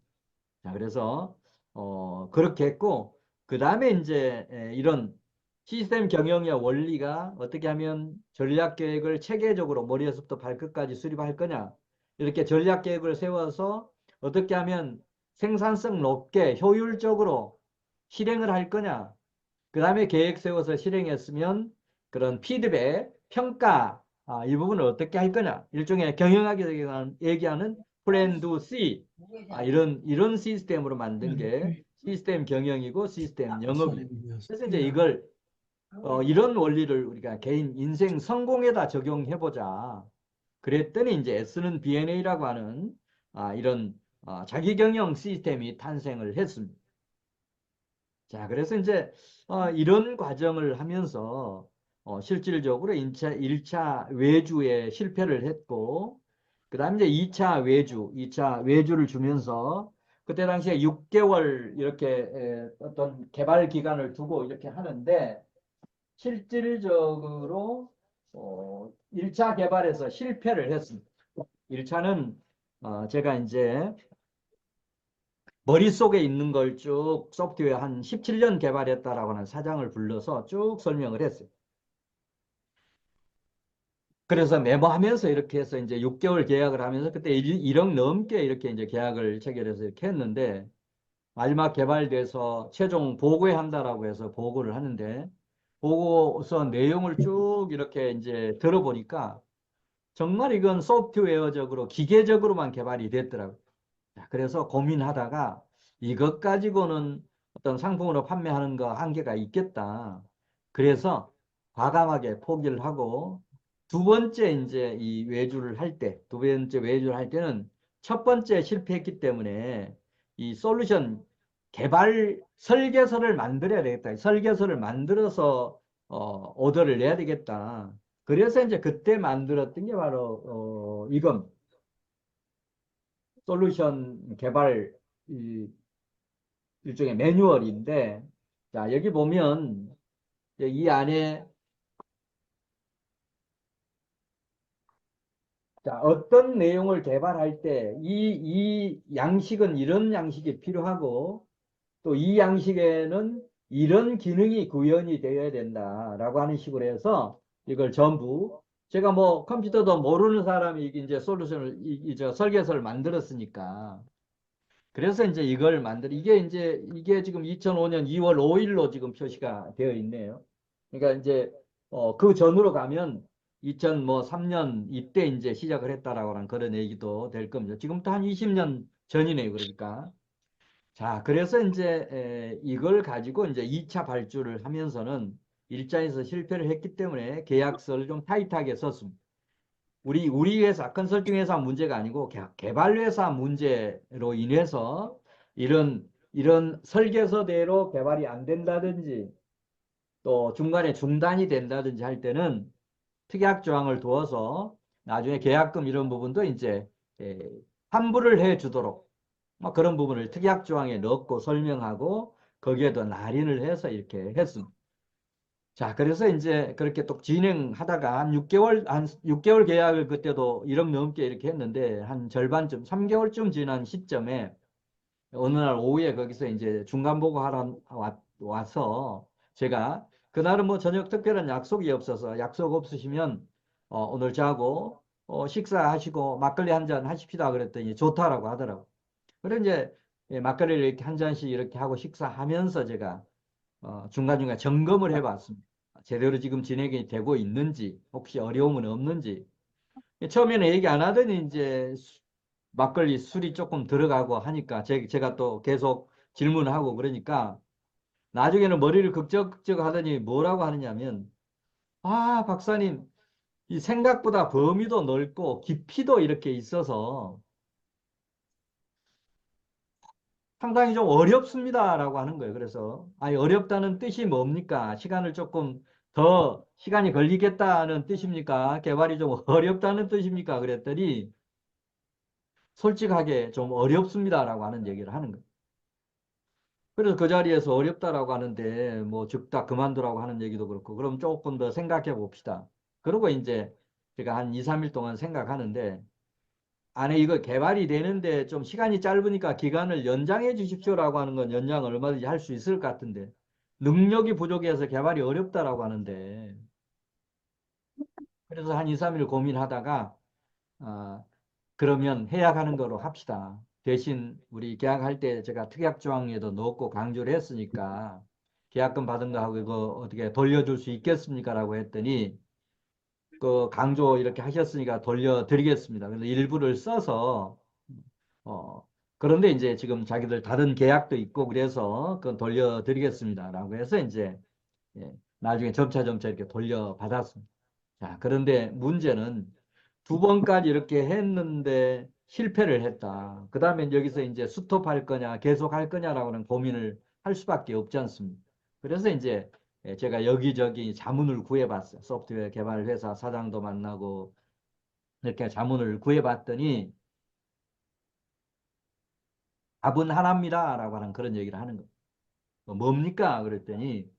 자, 그래서 그렇게 했고 그 다음에 이제 이런 시스템 경영의 원리가 어떻게 하면 전략 계획을 체계적으로 머리에서부터 발끝까지 수립할 거냐 이렇게 전략 계획을 세워서 어떻게 하면 생산성 높게 효율적으로 실행을 할 거냐 그 다음에 계획 세워서 실행했으면 그런 피드백, 평가 이 부분을 어떻게 할 거냐 일종의 경영학에서 얘기하는 플랜 두 C 이런 시스템으로 만든 게 시스템 경영이고 시스템 영업이에요. 그래서 이제 이걸 이런 원리를 우리가 개인 인생 성공에다 적용해보자. 그랬더니 이제 S는 BNA라고 하는 이런 자기 경영 시스템이 탄생을 했습니다. 자, 그래서 이제 이런 과정을 하면서 실질적으로 1차 외주에 실패를 했고 그 다음에 이제 2차 외주를 주면서 그때 당시에 6개월 이렇게 어떤 개발 기간을 두고 이렇게 하는데 실질적으로 1차 개발에서 실패를 했습니다. 1차는 제가 이제 머릿속에 있는 걸 쭉 소프트웨어 한 17년 개발했다라고 하는 사장을 불러서 쭉 설명을 했어요. 그래서 메모하면서 이렇게 해서 이제 6개월 계약을 하면서 그때 1억 넘게 이렇게 이제 계약을 체결해서 이렇게 했는데 마지막 개발돼서 최종 보고에 한다라고 해서 보고를 하는데 보고서 내용을 쭉 이렇게 이제 들어보니까 정말 이건 소프트웨어적으로 기계적으로만 개발이 됐더라고요. 자, 그래서 고민하다가 이것 가지고는 어떤 상품으로 판매하는 거 한계가 있겠다. 그래서 과감하게 포기를 하고 두 번째 이제 이 외주를 할 때, 두 번째 외주를 할 때는 첫 번째 실패했기 때문에 이 솔루션 개발 설계서를 만들어야 되겠다. 설계서를 만들어서 오더를 내야 되겠다. 그래서 이제 그때 만들었던 게 바로 이건 솔루션 개발 일종의 매뉴얼인데, 자, 여기 보면 이 안에 자, 어떤 내용을 개발할 때 이 양식은 이런 양식이 필요하고 또 이 양식에는 이런 기능이 구현이 되어야 된다라고 하는 식으로 해서 이걸 전부 제가 뭐 컴퓨터도 모르는 사람이 이제 솔루션을 저 설계서를 만들었으니까 그래서 이제 이걸 이게 지금 2005년 2월 5일로 지금 표시가 되어 있네요. 그러니까 이제 그 전으로 가면 2003년 이때 이제 시작을 했다라고 하는 그런 얘기도 될 겁니다. 지금부터 한 20년 전이네요. 그러니까. 자, 그래서 이제 이걸 가지고 이제 2차 발주를 하면서는 1차에서 실패를 했기 때문에 계약서를 좀 타이트하게 썼습니다. 우리 회사, 컨설팅 회사 문제가 아니고 개발 회사 문제로 인해서 이런 설계서대로 개발이 안 된다든지 또 중간에 중단이 된다든지 할 때는 특약 조항을 두어서 나중에 계약금 이런 부분도 이제 에, 환불을 해 주도록 뭐 그런 부분을 특약 조항에 넣고 설명하고 거기에도 날인을 해서 이렇게 했습니다. 자, 그래서 이제 그렇게 또 진행하다가 한 6개월 계약을 그때도 1억 넘게 이렇게 했는데 한 절반쯤, 3개월쯤 지난 시점에 어느 날 오후에 거기서 이제 중간 보고하러 와서 제가 그날은 뭐 저녁 특별한 약속이 없어서 약속 없으시면 오늘 자고 식사하시고 막걸리 한 잔 하십시다 그랬더니 좋다라고 하더라고. 그래 이제 막걸리를 이렇게 한 잔씩 이렇게 하고 식사하면서 제가 중간중간 점검을 해봤습니다. 제대로 지금 진행이 되고 있는지, 혹시 어려움은 없는지. 처음에는 얘기 안 하더니 이제 막걸리 술이 조금 들어가고 하니까 제가 또 계속 질문하고 그러니까 나중에는 머리를 극적극적 하더니 뭐라고 하느냐면 아, 박사님, 이 생각보다 범위도 넓고 깊이도 이렇게 있어서 상당히 좀 어렵습니다라고 하는 거예요. 그래서 아니 어렵다는 뜻이 뭡니까? 시간을 조금 더 시간이 걸리겠다는 뜻입니까? 개발이 좀 어렵다는 뜻입니까? 그랬더니 솔직하게 좀 어렵습니다라고 하는 얘기를 하는 거예요. 그래서 그 자리에서 어렵다라고 하는데 뭐 즉다 그만두라고 하는 얘기도 그렇고 그럼 조금 더 생각해 봅시다. 그리고 이제 제가 한 2, 3일 동안 생각하는데 안에 이거 개발이 되는데 좀 시간이 짧으니까 기간을 연장해 주십시오라고 하는 건 연장을 얼마든지 할 수 있을 것 같은데 능력이 부족해서 개발이 어렵다라고 하는데 그래서 한 2, 3일 고민하다가 아, 그러면 해약하는 거로 합시다. 대신 우리 계약할 때 제가 특약 조항에도 넣고 강조를 했으니까 계약금 받은 거하고 이거 어떻게 돌려줄 수 있겠습니까? 라고 했더니 그 강조 이렇게 하셨으니까 돌려드리겠습니다. 그래서 일부를 써서 어, 그런데 이제 지금 자기들 다른 계약도 있고 그래서 그건 돌려드리겠습니다라고 해서 이제 예, 나중에 점차 이렇게 돌려받았습니다. 자, 그런데 문제는 두 번까지 이렇게 했는데 실패를 했다. 그 다음에 여기서 이제 스톱할 거냐 계속 할 거냐라고는 고민을 할 수밖에 없지 않습니까? 그래서 이제 제가 여기저기 자문을 구해봤어요. 소프트웨어 개발 회사 사장도 만나고 이렇게 자문을 구해봤더니 답은 하나입니다라고 하는 그런 얘기를 하는 거예요. 뭡니까? 그랬더니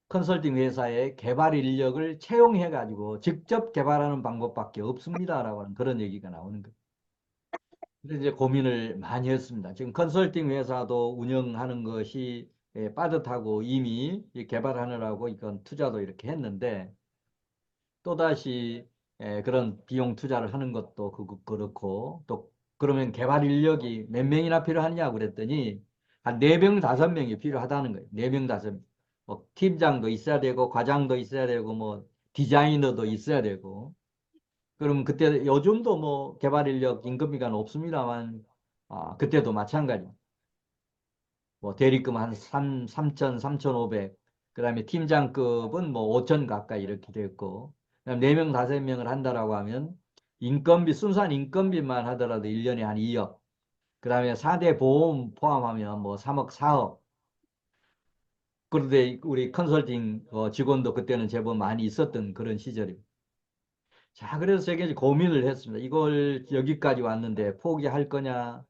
컨설팅 회사의 개발 인력을 채용해가지고 직접 개발하는 방법밖에 없습니다라고 하는 그런 얘기가 나오는 거예요. 그래서 이제 고민을 많이 했습니다. 지금 컨설팅 회사도 운영하는 것이 빠듯하고 이미 개발하느라고 이건 투자도 이렇게 했는데 또다시 그런 비용 투자를 하는 것도 그렇고 또 그러면 개발 인력이 몇 명이나 필요하냐 그랬더니 한 4명, 5명이 필요하다는 거예요. 4명, 5명. 뭐 팀장도 있어야 되고 과장도 있어야 되고 뭐 디자이너도 있어야 되고 그럼 그때 요즘도 뭐 개발 인력 임금비가 높습니다만 그때도 마찬가지. 뭐 대리급 한 3천, 3,500. 그다음에 팀장급은 뭐 5천 가까이 이렇게 됐고. 그다음 4명, 5명을 한다라고 하면 인건비 순수한 인건비만 하더라도 1년에 한 2억. 그다음에 4대 보험 포함하면 뭐 3억, 4억. 그런데 우리 컨설팅 직원도 그때는 제법 많이 있었던 그런 시절입니다. 자, 그래서 제가 이제 고민을 했습니다. 이걸 여기까지 왔는데 포기할 거냐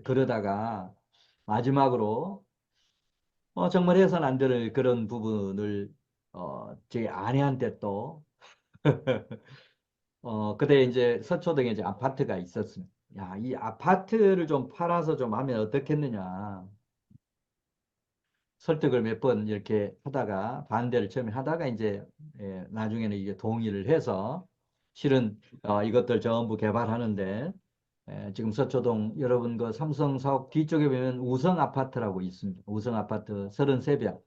그러다가 마지막으로 정말 해서는 안 되는 그런 부분을 제 아내한테 또 그때 이제 서초동에 이제 아파트가 있었습니다. 야, 이 아파트를 좀 팔아서 좀 하면 어떻겠느냐. 설득을 몇 번 이렇게 하다가 반대를 처음에 하다가 이제 나중에는 이게 동의를 해서 실은 이것들 전부 개발하는데 지금 서초동 여러분 그 삼성 사옥 뒤쪽에 보면 우성 아파트라고 있습니다. 우성 아파트 33평.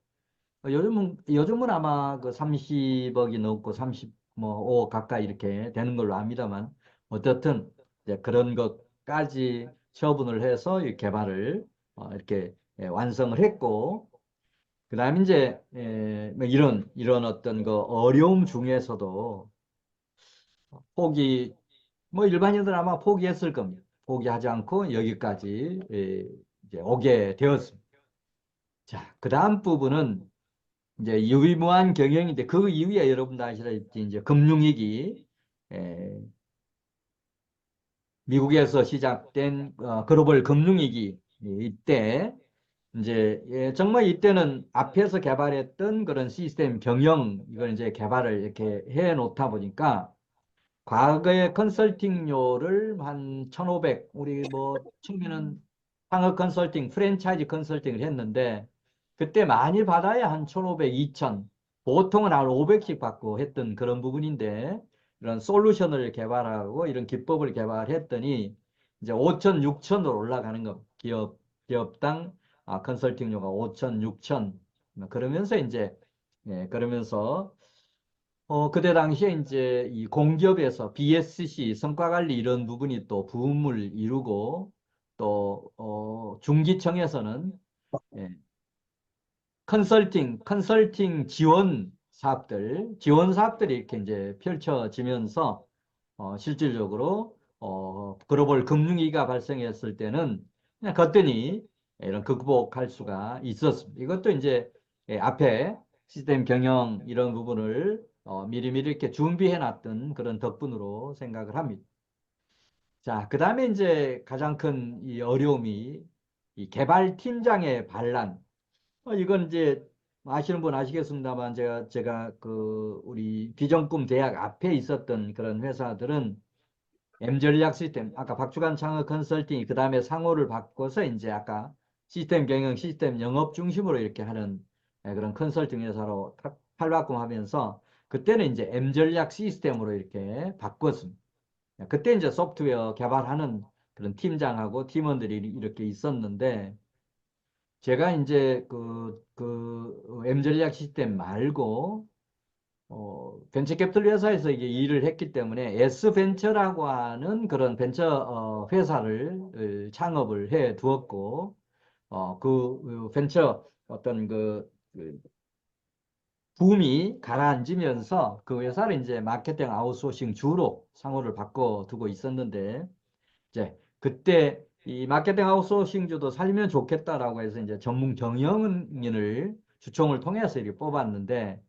요즘은 아마 그 30억이 넘고 30, 뭐, 5억 가까이 이렇게 되는 걸로 압니다만, 어떻든, 이제 그런 것까지 처분을 해서 이 개발을, 이렇게, 완성을 했고, 그 다음에 이제, 뭐 이런 어떤 그 어려움 중에서도 포기, 뭐 일반인들은 아마 포기했을 겁니다. 포기하지 않고 여기까지, 이제 오게 되었습니다. 자, 그 다음 부분은 이제 유의무한 경영인데 그 이후에 여러분도 아시다시피 이제 금융위기 미국에서 시작된 글로벌 금융위기 이때 이제 정말 이때는 앞에서 개발했던 그런 시스템 경영 이걸 이제 개발을 이렇게 해 놓다 보니까 과거에 컨설팅료를 한 1,500, 우리 뭐 처음에는 상업 컨설팅, 프랜차이즈 컨설팅을 했는데 그때 많이 받아야 한 1,500, 2,000, 보통은 한 500씩 받고 했던 그런 부분인데 이런 솔루션을 개발하고 이런 기법을 개발했더니 이제 5,000, 6,000으로 올라가는 거. 기업당 컨설팅료가 5,000, 6,000. 그러면서 이제 그러면서 그때 당시에 이제 이 공기업에서 BSC 성과관리 이런 부분이 또 부음을 이루고 또, 중기청에서는 예, 컨설팅 지원 사업들, 지원 사업들이 이렇게 이제 펼쳐지면서 실질적으로 글로벌 금융위기가 발생했을 때는 그냥 거뜬히 이런 극복할 수가 있었습니다. 이것도 이제 앞에 시스템 경영 이런 부분을 미리미리 이렇게 준비해 놨던 그런 덕분으로 생각을 합니다. 자, 그 다음에 이제 가장 큰 이 어려움이 이 개발팀장의 반란. 이건 이제 아시는 분 아시겠습니다만 제가 그 우리 비전꿈 대학 앞에 있었던 그런 회사들은 M전략 시스템, 아까 박주관 창업 컨설팅이 그 다음에 상호를 바꿔서 이제 아까 시스템 경영, 시스템 영업 중심으로 이렇게 하는 그런 컨설팅 회사로 탈바꿈하면서 그때는 이제 M전략 시스템으로 이렇게 바꿨습니다. 그때 이제 소프트웨어 개발하는 그런 팀장하고 팀원들이 이렇게 있었는데 제가 이제 그 M전략 시스템 말고 벤처캐피털 회사에서 이게 일을 했기 때문에 S벤처라고 하는 그런 벤처 회사를 창업을 해 두었고 그 벤처 어떤 그 붐이 가라앉으면서 그 회사를 이제 마케팅 아웃소싱 주로 상호를 바꿔두고 있었는데 이제 그때 이 마케팅 아웃소싱주도 살면 좋겠다라고 해서 이제 전문 경영인을 주총을 통해서 이렇게 뽑았는데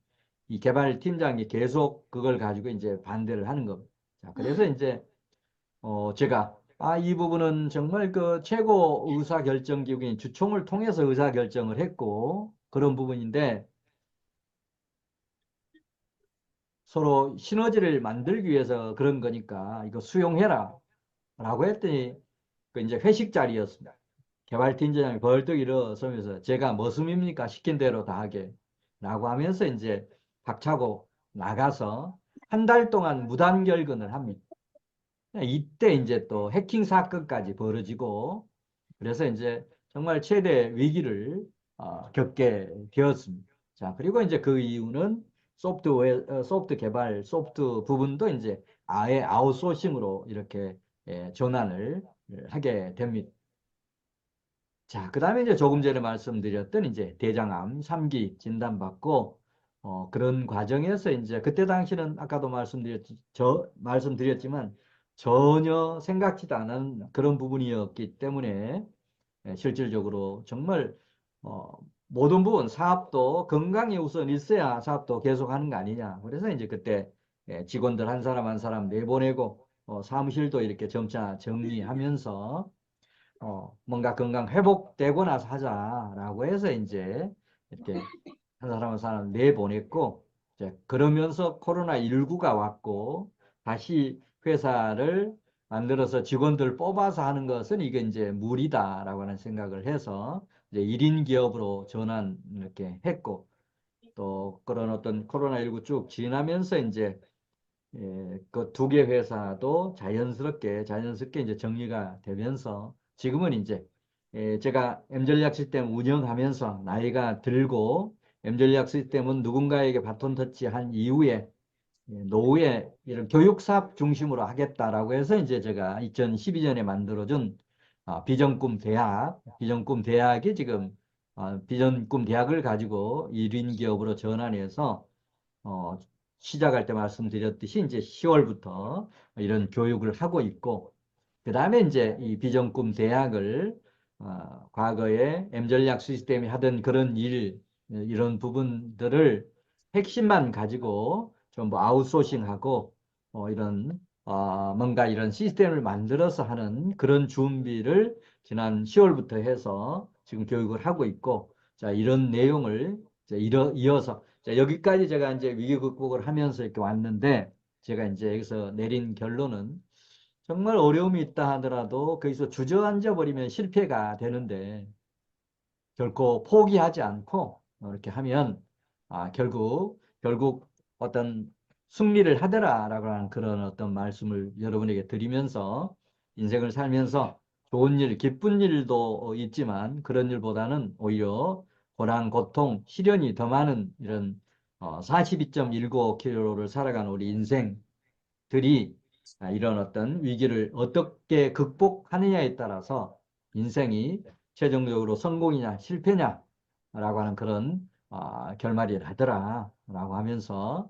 이 개발팀장이 계속 그걸 가지고 이제 반대를 하는 겁니다. 자, 그래서 이제 제가 이 부분은 정말 그 최고 의사결정기구인 주총을 통해서 의사결정을 했고 그런 부분인데 서로 시너지를 만들기 위해서 그런 거니까 이거 수용해라 라고 했더니 그 이제 회식 자리였습니다. 개발팀장이 벌떡 일어서면서 제가 머슴입니까? 시킨 대로 다 하게 라고 하면서 이제 박차고 나가서 한 달 동안 무단 결근을 합니다. 이때 이제 또 해킹 사건까지 벌어지고 그래서 이제 정말 최대 위기를 겪게 되었습니다. 자, 그리고 이제 그 이유는 소프트 개발, 소프트 부분도 이제 아예 아웃소싱으로 이렇게 전환을 하게 됩니다. 자, 그 다음에 이제 조금 전에 말씀드렸던 이제 대장암 3기 진단받고, 그런 과정에서 이제 그때 당시는 아까도 말씀드렸지만 전혀 생각지도 않은 그런 부분이었기 때문에 실질적으로 정말, 어, 모든 부분 사업도 건강이 우선 있어야 사업도 계속하는 거 아니냐. 그래서 이제 그때 직원들 한 사람 한 사람 내보내고, 사무실도 이렇게 점차 정리하면서 뭔가 건강 회복되고 나서 하자라고 해서 이제 이렇게 한 사람 한 사람 내보냈고, 이제 그러면서 코로나19가 왔고, 다시 회사를 만들어서 직원들 뽑아서 하는 것은 이게 이제 무리다라고 하는 생각을 해서 이제 1인 기업으로 전환 이렇게 했고, 또 그런 어떤 코로나19 쭉 지나면서 이제 그 두 개 회사도 자연스럽게 이제 정리가 되면서 지금은 이제 제가 M전략 시스템 운영하면서 나이가 들고 M전략 시스템은 누군가에게 바톤 터치한 이후에 노후에 이런 교육 사업 중심으로 하겠다라고 해서 이제 제가 2012년에 만들어준 비전꿈 대학이 지금 비전꿈 대학을 가지고 1인 기업으로 전환해서 어, 시작할 때 말씀드렸듯이 이제 10월부터 이런 교육을 하고 있고, 그 다음에 이제 이 비전꿈 대학을 과거에 M전략 시스템이 하던 그런 이런 부분들을 핵심만 가지고 전부 아웃소싱하고 이런 뭔가 이런 시스템을 만들어서 하는 그런 준비를 지난 10월부터 해서 지금 교육을 하고 있고, 자, 이런 내용을 이제 이어서 자, 여기까지 제가 이제 위기 극복을 하면서 이렇게 왔는데, 제가 이제 여기서 내린 결론은 정말 어려움이 있다 하더라도 거기서 주저앉아 버리면 실패가 되는데, 결코 포기하지 않고 이렇게 하면 결국 어떤 승리를 하더라라고 하는 그런 어떤 말씀을 여러분에게 드리면서 인생을 살면서 좋은 일, 기쁜 일도 있지만 그런 일보다는 오히려 고난, 고통, 시련이 더 많은 이런 42.195km를 살아간 우리 인생들이 이런 어떤 위기를 어떻게 극복하느냐에 따라서 인생이 최종적으로 성공이냐 실패냐라고 하는 그런 결말이 나더라라고 하면서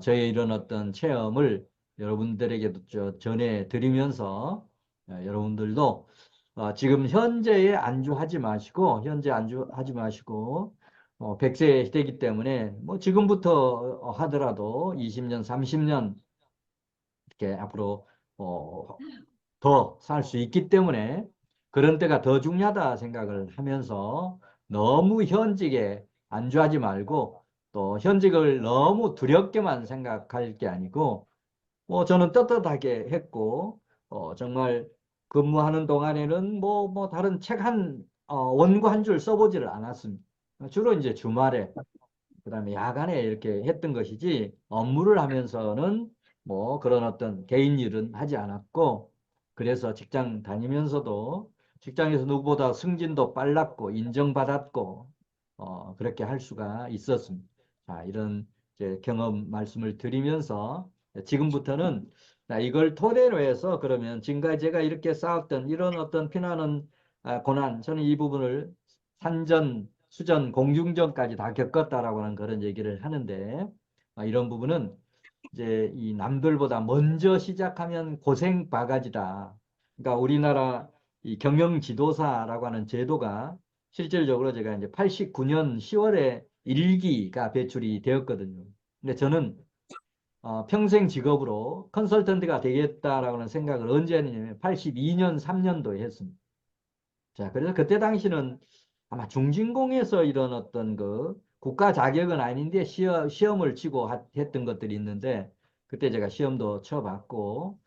저의 이런 어떤 체험을 여러분들에게도 전해드리면서 여러분들도 지금 현재에 안주하지 마시고 현재 안주하지 마시고 100세 시대이기 때문에 뭐 지금부터 하더라도 20년, 30년 이렇게 앞으로 더 살 수 있기 때문에 그런 때가 더 중요하다 생각을 하면서 너무 현직에 안주하지 말고 또 현직을 너무 두렵게만 생각할 게 아니고 저는 떳떳하게 했고 정말 근무하는 동안에는 뭐 다른 책 원고 한 줄 써보지를 않았습니다. 주로 이제 주말에 그다음에 야간에 이렇게 했던 것이지 업무를 하면서는 뭐 그런 어떤 개인 일은 하지 않았고 그래서 직장 다니면서도 직장에서 누구보다 승진도 빨랐고 인정받았고 그렇게 할 수가 있었습니다. 자, 이런 이제 경험 말씀을 드리면서 지금부터는 이걸 토대로 해서 그러면 지금까지 제가 이렇게 쌓았던 이런 어떤 피나는 고난 저는 이 부분을 산전, 수전, 공중전까지 다 겪었다라고 하는 그런 얘기를 하는데 이런 부분은 이제 이 남들보다 먼저 시작하면 고생 바가지다. 그러니까 우리나라 이 경영 지도사라고 하는 제도가 실질적으로 제가 이제 89년 10월에 일기가 배출이 되었거든요. 근데 저는 평생 직업으로 컨설턴트가 되겠다라고 하는 생각을 언제 했냐면 82년 3년도에 했습니다. 자, 그래서 그때 당시는 아마 중진공에서 이런 어떤 그 국가 자격은 아닌데 시험을 치고 했던 것들이 있는데 그때 제가 시험도 쳐봤고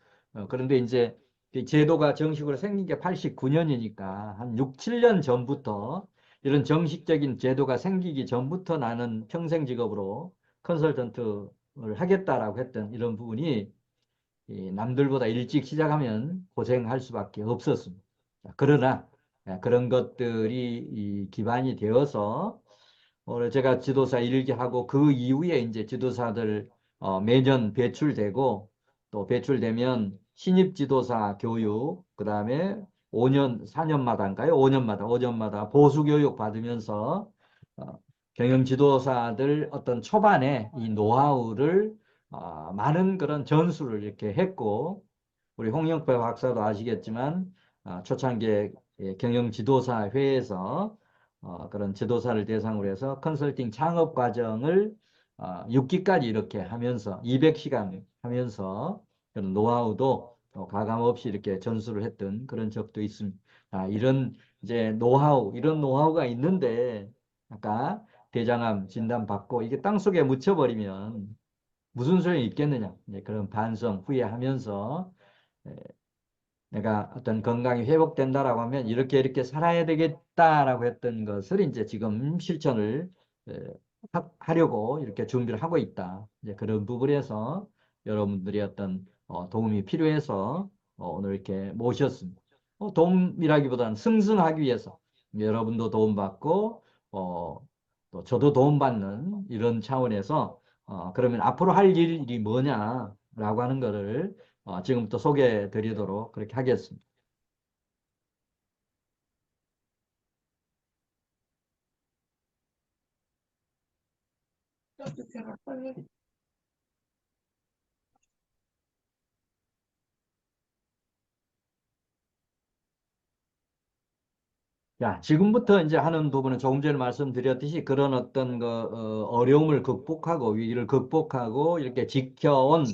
그런데 이제 그 제도가 정식으로 생긴 게 89년이니까 한 6, 7년 전부터 이런 정식적인 제도가 생기기 전부터 나는 평생 직업으로 컨설턴트를 하겠다라고 했던 이런 부분이 이 남들보다 일찍 시작하면 고생할 수밖에 없었습니다. 그러나 그런 것들이 이 기반이 되어서 오늘 제가 지도사 일기하고 그 이후에 이제 지도사들 매년 배출되고 또 배출되면 신입 지도사 교육 그다음에 5년 4년마다인가요? 5년마다 보수 교육 받으면서 어, 경영 지도사들 어떤 초반에 이 노하우를 많은 그런 전수를 이렇게 했고 우리 홍영표 박사도 아시겠지만 초창기 경영 지도사 회에서 그런 지도사를 대상으로 해서 컨설팅 창업 과정을 6기까지 이렇게 하면서 200시간 하면서 그런 노하우도 가감 없이 이렇게 전수를 했던 그런 적도 있습니다. 이런 이제 이런 노하우가 있는데 아까 대장암 진단 받고 이게 땅속에 묻혀버리면 무슨 소용이 있겠느냐. 이제 그런 반성 후회하면서 내가 어떤 건강이 회복된다라고 하면 이렇게 이렇게 살아야 되겠다라고 했던 것을 이제 지금 실천을 하려고 이렇게 준비를 하고 있다. 이제 그런 부분에서 여러분들이 어떤 도움이 필요해서 오늘 이렇게 모셨습니다. 도움이라기보다는 승승하기 위해서 여러분도 도움받고 또 저도 도움받는 이런 차원에서 그러면 앞으로 할 일이 뭐냐라고 하는 거를 지금부터 소개해 드리도록 그렇게 하겠습니다. 자, 지금부터 이제 하는 부분은 조금 전에 말씀드렸듯이 그런 어떤 어려움을 극복하고 위기를 극복하고 이렇게 지켜온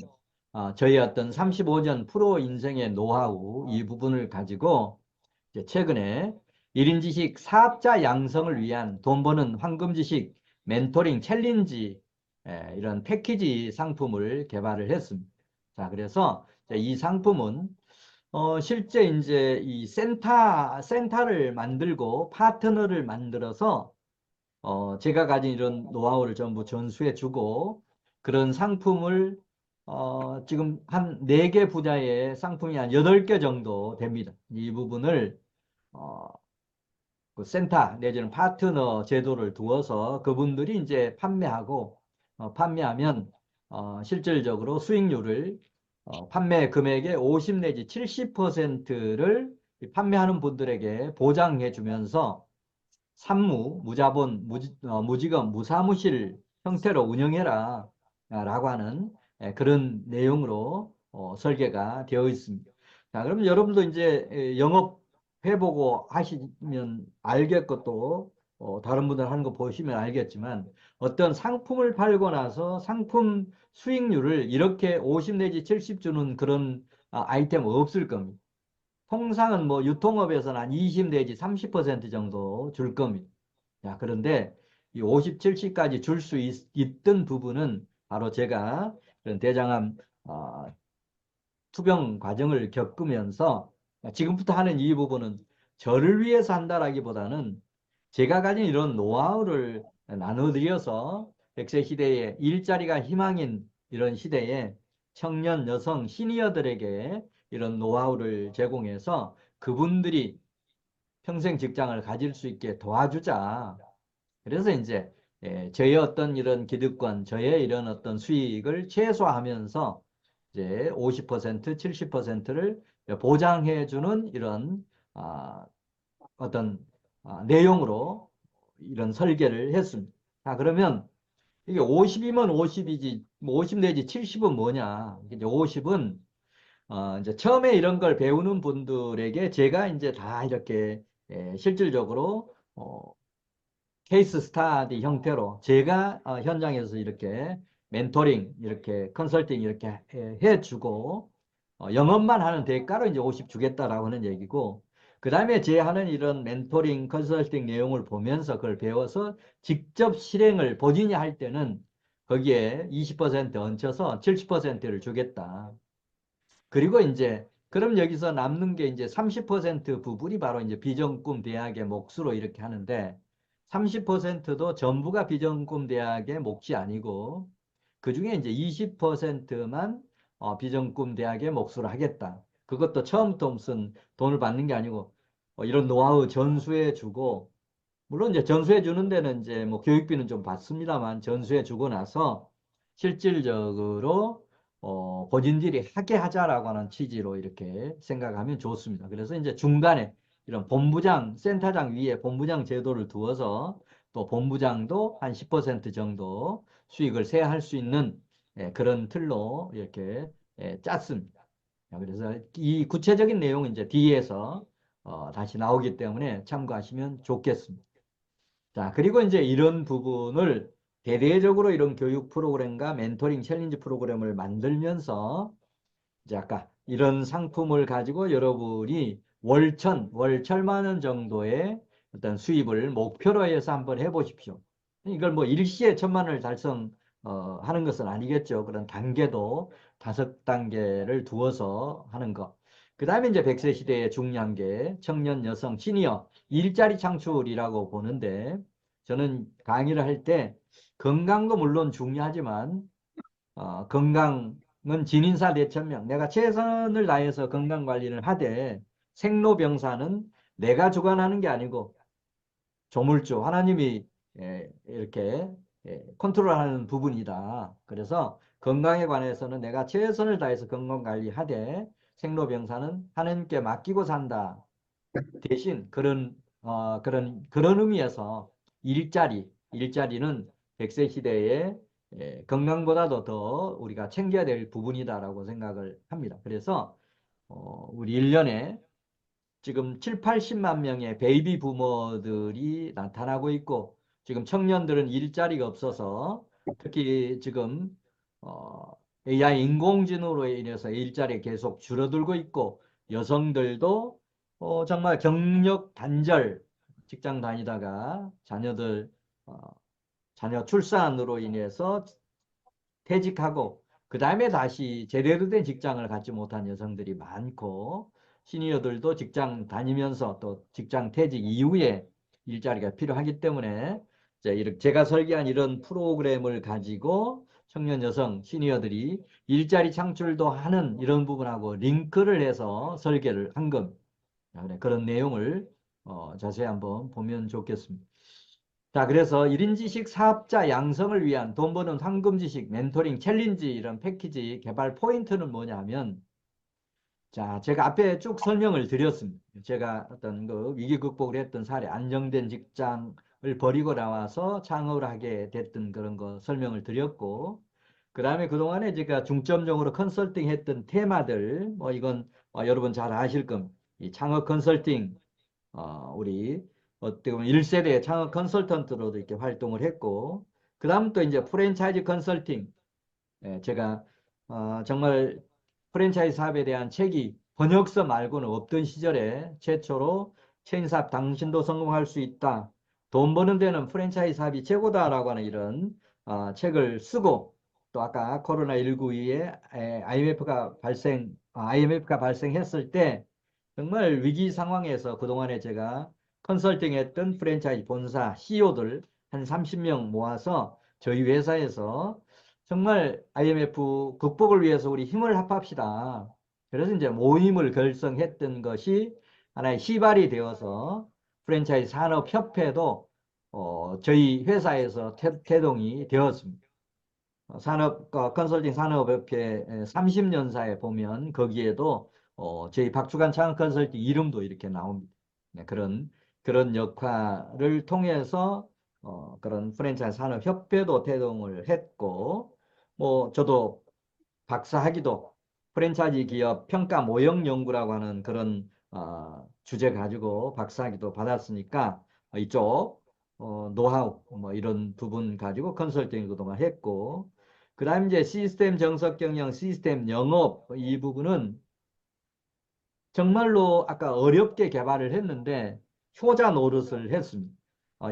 저희 어떤 35년 프로 인생의 노하우 이 부분을 가지고 이제 최근에 1인 지식 사업자 양성을 위한 돈 버는 황금 지식 멘토링 챌린지 이런 패키지 상품을 개발을 했습니다. 자, 그래서 이 상품은 실제 이제 이 센터를 만들고 파트너를 만들어서 제가 가진 이런 노하우를 전부 전수해 주고 그런 상품을 지금 한 4개 분야의 상품이 한 8개 정도 됩니다. 이 부분을 어, 그 센터 내지는 파트너 제도를 두어서 그분들이 이제 판매하고 판매하면 실질적으로 수익률을 판매 금액의 50 내지 70%를 판매하는 분들에게 보장해 주면서 무자본, 무지검, 무사무실 형태로 운영해라 라고 하는 그런 내용으로 설계가 되어 있습니다. 자, 그럼 여러분도 이제 영업 해보고 하시면 알겠고 또 다른 분들 하는 거 보시면 알겠지만 어떤 상품을 팔고 나서 상품 수익률을 이렇게 50 내지 70 주는 그런 아이템 없을 겁니다. 통상은 뭐 유통업에서는 한 20 내지 30% 정도 줄 겁니다. 자, 그런데 이 50, 70까지 줄 수 있던 부분은 바로 제가 그런 대장암 투병 과정을 겪으면서 지금부터 하는 이 부분은 저를 위해서 한다라기보다는 제가 가진 이런 노하우를 나눠드려서 100세 시대에 일자리가 희망인 이런 시대에 청년, 여성, 시니어들에게 이런 노하우를 제공해서 그분들이 평생 직장을 가질 수 있게 도와주자. 그래서 이제 저의 어떤 이런 기득권, 저의 이런 어떤 수익을 최소화하면서 이제 50%, 70%를 보장해 주는 이런 아, 어떤 내용으로 이런 설계를 했습니다. 자, 그러면 이게 50이면 50이지, 50 내지 70은 뭐냐? 이제 50은 이제 처음에 이런 걸 배우는 분들에게 제가 이제 다 이렇게 실질적으로 케이스 스타디 형태로 제가 현장에서 이렇게 멘토링, 이렇게 컨설팅 이렇게 해주고 영업만 하는 대가로 이제 50 주겠다라고 하는 얘기고 그 다음에 제 하는 이런 멘토링, 컨설팅 내용을 보면서 그걸 배워서 직접 실행을 본인이 할 때는 거기에 20% 얹혀서 70%를 주겠다. 그리고 이제 그럼 여기서 남는 게 이제 30% 부분이 바로 이제 비전꿈 대학의 몫으로 이렇게 하는데 30%도 전부가 비전꿈 대학의 몫이 아니고 그중에 이제 20%만 비전꿈 대학의 몫으로 하겠다. 그것도 처음부터 무슨 돈을 받는 게 아니고 이런 노하우 전수해 주고 물론 이제 전수해 주는 데는 이제 뭐 교육비는 좀 받습니다만 전수해 주고 나서 실질적으로 본인들이 하게 하자라고 하는 취지로 이렇게 생각하면 좋습니다. 그래서 이제 중간에 이런 본부장, 센터장 위에 본부장 제도를 두어서 또 본부장도 한 10% 정도 수익을 세할 수 있는 그런 틀로 이렇게 짰습니다. 그래서 이 구체적인 내용은 이제 뒤에서 다시 나오기 때문에 참고하시면 좋겠습니다. 자, 그리고 이제 이런 부분을 대대적으로 이런 교육 프로그램과 멘토링 챌린지 프로그램을 만들면서 이제 아까 이런 상품을 가지고 여러분이 월 천만 원 정도의 어떤 수입을 목표로 해서 한번 해보십시오. 이걸 뭐 일시에 천만 원을 달성 하는 것은 아니겠죠. 그런 단계도 5단계를 두어서 하는 것. 그 다음에 이제 100세 시대의 중요한 게 청년, 여성, 시니어 일자리 창출이라고 보는데 저는 강의를 할 때 건강도 물론 중요하지만 건강은 진인사 대천명. 내가 최선을 다해서 건강관리를 하되 생로병사는 내가 주관하는 게 아니고 조물주 하나님이 이렇게 컨트롤하는 부분이다. 그래서 건강에 관해서는 내가 최선을 다해서 건강관리하되 생로병사는 하나님께 맡기고 산다. 대신 그런 의미에서 일자리는 100세 시대에 건강보다도 더 우리가 챙겨야 될 부분이다라고 생각을 합니다. 그래서 우리 1년에 지금 7, 80만 명의 베이비 부머들이 나타나고 있고 지금 청년들은 일자리가 없어서 특히 지금 AI 인공지능으로 인해서 일자리 계속 줄어들고 있고 여성들도 정말 경력 단절 직장 다니다가 어, 자녀 출산으로 인해서 퇴직하고 그 다음에 다시 제대로 된 직장을 갖지 못한 여성들이 많고 시니어들도 직장 다니면서 또 직장 퇴직 이후에 일자리가 필요하기 때문에 이제 이렇게 제가 설계한 이런 프로그램을 가지고 청년 여성 시니어들이 일자리 창출도 하는 이런 부분하고 링크를 해서 설계를 한 겁니다. 그런 내용을 자세히 한번 보면 좋겠습니다. 자, 그래서 1인 지식 사업자 양성을 위한 돈 버는 황금 지식 멘토링 챌린지 이런 패키지 개발 포인트는 뭐냐면 자, 제가 앞에 쭉 설명을 드렸습니다. 제가 어떤 그 위기 극복을 했던 사례, 안정된 직장을 버리고 나와서 창업을 하게 됐던 그런 거 설명을 드렸고, 그 다음에 그동안에 제가 중점적으로 컨설팅 했던 테마들, 뭐 이건 여러분 잘 아실 겁니다. 이 창업 컨설팅, 우리 어떻게 보면 1세대 창업 컨설턴트로도 이렇게 활동을 했고, 그 다음 또 이제 프랜차이즈 컨설팅, 예, 제가 정말 프랜차이즈 사업에 대한 책이 번역서 말고는 없던 시절에 최초로 체인 사업 당신도 성공할 수 있다. 돈 버는 데는 프랜차이즈 사업이 최고다라고 하는 이런 책을 쓰고 또 아까 코로나19 이후에 IMF가 발생했을 때 정말 위기 상황에서 그동안에 제가 컨설팅했던 프랜차이즈 본사 CEO들 한 30명 모아서 저희 회사에서 정말 IMF 극복을 위해서 우리 힘을 합합시다. 그래서 이제 모임을 결성했던 것이 하나의 시발이 되어서 프랜차이즈 산업협회도 저희 회사에서 태동이 되었습니다. 컨설팅 산업협회 30년사에 보면 거기에도 저희 박주간 창업 컨설팅 이름도 이렇게 나옵니다. 네, 그런 역할을 통해서 그런 프랜차이즈 산업협회도 태동을 했고, 뭐 저도 박사학위도 프랜차이즈 기업 평가 모형 연구라고 하는 그런 주제 가지고 박사학위도 받았으니까 이쪽 노하우 뭐 이런 부분 가지고 컨설팅 그동안 했고, 그다음 이제 시스템 정석 경영, 시스템 영업 이 부분은 정말로 아까 어렵게 개발을 했는데 효자 노릇을 했습니다.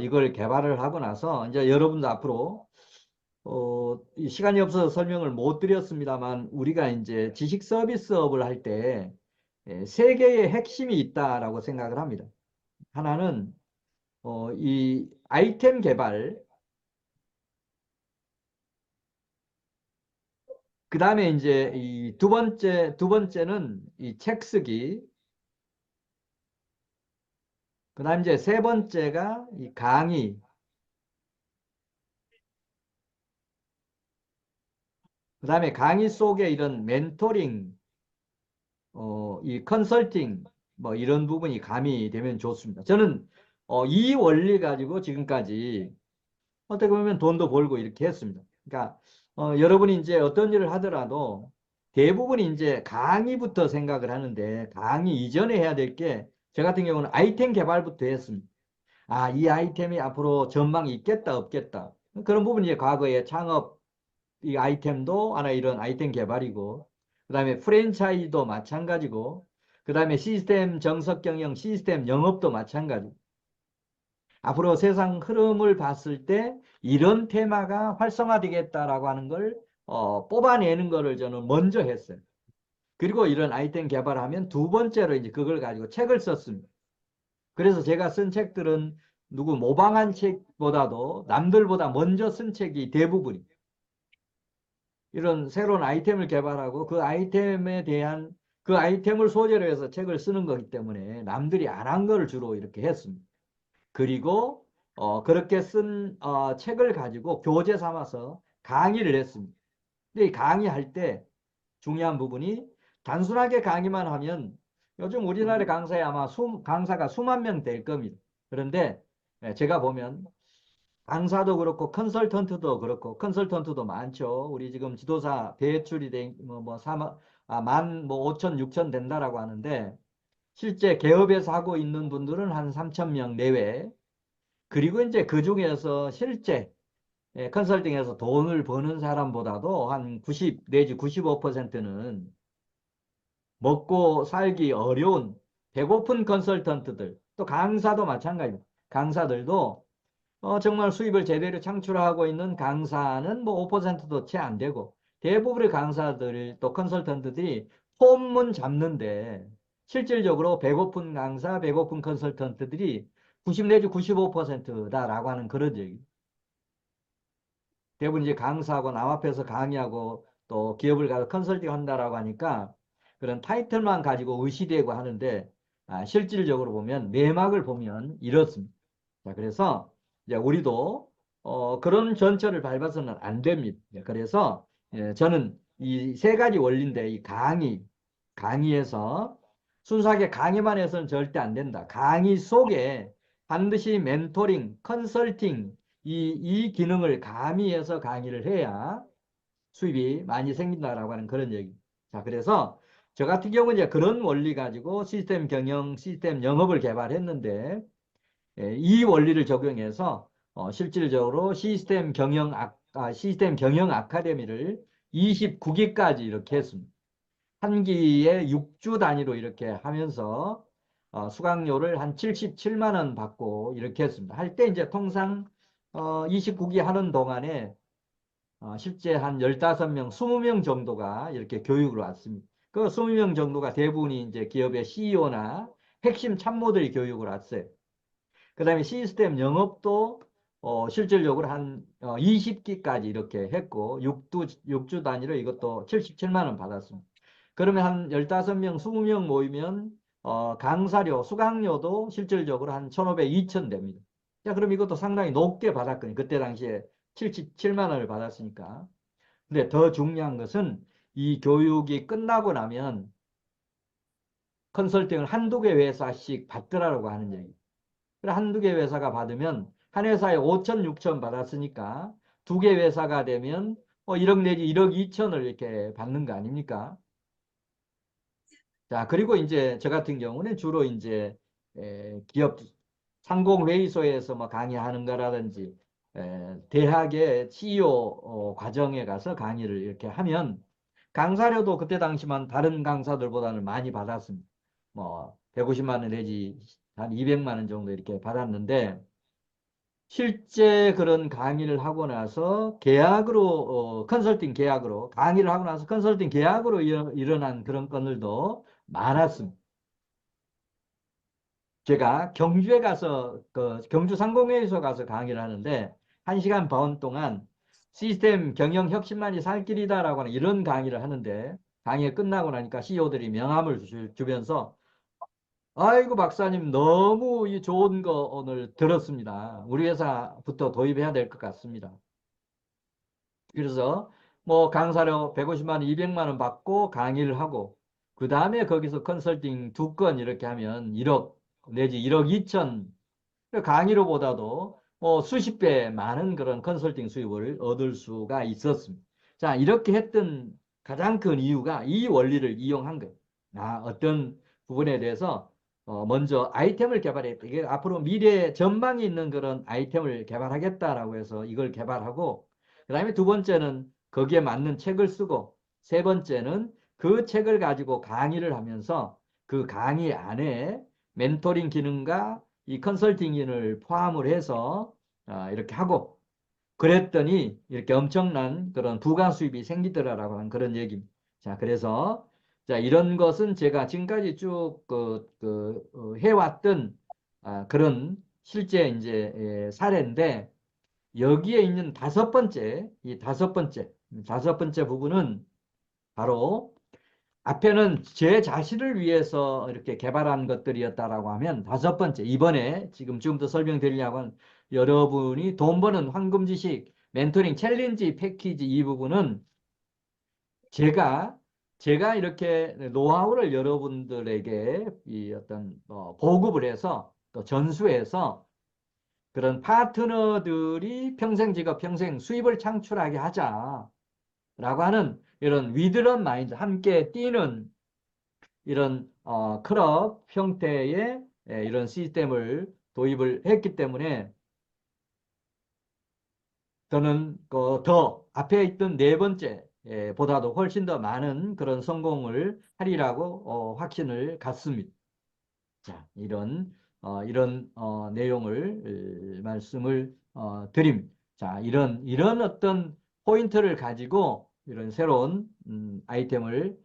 이걸 개발을 하고 나서 이제 여러분도 앞으로 이 시간이 없어서 설명을 못 드렸습니다만 우리가 이제 지식 서비스업을 할 때 세 개의 핵심이 있다라고 생각을 합니다. 하나는 이 아이템 개발, 그 다음에 이제 이 두 번째는 이 책 쓰기, 그 다음 이제 세 번째가 이 강의, 그 다음에 강의 속에 이런 멘토링, 이 컨설팅, 뭐 이런 부분이 가미되면 좋습니다. 저는 이 원리 가지고 지금까지 어떻게 보면 돈도 벌고 이렇게 했습니다. 그러니까 여러분이 이제 어떤 일을 하더라도 대부분 이제 강의부터 생각을 하는데 강의 이전에 해야 될 게 저 같은 경우는 아이템 개발부터 했습니다. 이 아이템이 앞으로 전망이 있겠다 없겠다. 그런 부분이 이제 과거에 창업 이 아이템도 하나 이런 아이템 개발이고, 그 다음에 프랜차이즈도 마찬가지고, 그 다음에 시스템 정석 경영, 시스템 영업도 마찬가지. 앞으로 세상 흐름을 봤을 때 이런 테마가 활성화되겠다라고 하는 걸 뽑아내는 거를 저는 먼저 했어요. 그리고 이런 아이템 개발하면 두 번째로 이제 그걸 가지고 책을 썼습니다. 그래서 제가 쓴 책들은 누구 모방한 책보다도 남들보다 먼저 쓴 책이 대부분이 이런 새로운 아이템을 개발하고 그 아이템에 대한 그 아이템을 소재로 해서 책을 쓰는 거기 때문에 남들이 안 한 거를 주로 이렇게 했습니다. 그리고 그렇게 쓴 책을 가지고 교재 삼아서 강의를 했습니다. 근데 이 강의할 때 중요한 부분이 단순하게 강의만 하면 요즘 우리나라 강사에 아마 강사가 수만 명 될 겁니다. 그런데 제가 보면 강사도 그렇고 컨설턴트도 그렇고 컨설턴트도 많죠. 우리 지금 지도사 배출이 뭐 5천, 6천 된다라고 하는데 실제 개업에서 하고 있는 분들은 한 3천 명 내외. 그리고 이제 그 중에서 실제 컨설팅에서 돈을 버는 사람보다도 한 90 내지 95%는 먹고 살기 어려운 배고픈 컨설턴트들, 또 강사도 마찬가지입니다. 강사들도 정말 수입을 제대로 창출하고 있는 강사는 뭐 5%도 채 안 되고 대부분의 강사들 또 컨설턴트들이 폰문 잡는데 실질적으로 배고픈 강사, 배고픈 컨설턴트들이 90 내지 95%다라고 하는 그런 얘기. 대부분 이제 강사하고 남 앞에서 강의하고 또 기업을 가서 컨설팅 한다라고 하니까 그런 타이틀만 가지고 의시되고 하는데 실질적으로 보면 내막을 보면 이렇습니다. 자, 그래서 이제 우리도 그런 전철을 밟아서는 안 됩니다. 그래서 저는 이 세 가지 원리인데 이 강의, 강의에서 순수하게 강의만 해서는 절대 안 된다. 강의 속에 반드시 멘토링, 컨설팅 이 기능을 가미해서 강의를 해야 수입이 많이 생긴다라고 하는 그런 얘기. 자, 그래서 저 같은 경우는 이제 그런 원리 가지고 시스템 경영, 시스템 영업을 개발했는데 이 원리를 적용해서 실질적으로 시스템 경영 아카데미를 29기까지 이렇게 했습니다. 한 기에 6주 단위로 이렇게 하면서 수강료를 한 77만 원 받고 이렇게 했습니다. 할 때 이제 통상 29기 하는 동안에 실제 한 15명, 20명 정도가 이렇게 교육을 왔습니다. 그 20명 정도가 대부분이 이제 기업의 CEO나 핵심 참모들이 교육을 왔어요. 그 다음에 시스템 영업도 실질적으로 한 20기까지 이렇게 했고 6주 단위로 이것도 77만 원 받았습니다. 그러면 한 15명, 20명 모이면 강사료, 수강료도 실질적으로 한 1,500, 2,000 됩니다. 자, 그럼 이것도 상당히 높게 받았거든요. 그때 당시에 77만 원을 받았으니까. 근데 더 중요한 것은 이 교육이 끝나고 나면 컨설팅을 한두 개 회사씩 받더라고 하는 얘기. 그래, 한두 개 회사가 받으면 한 회사에 5천, 6천 받았으니까 두 개 회사가 되면 1억 내지 1억 2천을 이렇게 받는 거 아닙니까? 자, 그리고 이제 저 같은 경우는 주로 이제 기업 상공회의소에서 뭐 강의하는 거라든지 대학의 CEO 과정에 가서 강의를 이렇게 하면 강사료도 그때 당시만 다른 강사들보다는 많이 받았습니다. 뭐 150만 원 내지 한 200만 원 정도 이렇게 받았는데 실제 그런 강의를 하고 나서 계약으로 컨설팅 계약으로 강의를 하고 나서 컨설팅 계약으로 일어난 그런 건들도 많았습니다. 제가 경주에 가서 그 경주 상공회의소 가서 강의를 하는데 1시간 반 동안 시스템 경영 혁신만이 살 길이다라고 하는 이런 강의를 하는데 강의가 끝나고 나니까 CEO들이 명함을 주면서 아이고 박사님 너무 이 좋은 거 오늘 들었습니다. 우리 회사부터 도입해야 될 것 같습니다. 그래서 뭐 강사료 150만 원, 200만 원 받고 강의를 하고 그 다음에 거기서 컨설팅 2건 이렇게 하면 1억 내지 1억 2천 강의로보다도 뭐 수십 배 많은 그런 컨설팅 수입을 얻을 수가 있었습니다. 자, 이렇게 했던 가장 큰 이유가 이 원리를 이용한 거예요. 어떤 부분에 대해서 먼저 아이템을 개발했다. 이게 앞으로 미래 전망이 있는 그런 아이템을 개발하겠다라고 해서 이걸 개발하고 그 다음에 두 번째는 거기에 맞는 책을 쓰고 세 번째는 그 책을 가지고 강의를 하면서 그 강의 안에 멘토링 기능과 이 컨설팅인을 포함을 해서 이렇게 하고 그랬더니 이렇게 엄청난 그런 부가 수입이 생기더라라고 하는 그런 얘기입니다. 자, 그래서 자, 이런 것은 제가 지금까지 쭉 해왔던 그런 실제 이제 사례인데 여기에 있는 다섯 번째 부분은 바로 앞에는 제 자신을 위해서 이렇게 개발한 것들이었다라고 하면 다섯 번째, 이번에 지금부터 설명드리려고 하는 여러분이 돈 버는 황금 지식, 멘토링 챌린지 패키지 이 부분은 제가 이렇게 노하우를 여러분들에게 이 어떤 보급을 해서 또 전수해서 그런 파트너들이 평생 직업, 평생 수입을 창출하게 하자라고 하는 이런 위드런 마인드, 함께 뛰는 이런 클럽 형태의 이런 시스템을 도입을 했기 때문에 저는 더 앞에 있던 네 번째 보다도 훨씬 더 많은 그런 성공을 하리라고 확신을 갖습니다. 자, 이런 내용을 말씀을 드립니다. 자, 이런 어떤 포인트를 가지고 이런 새로운 아이템을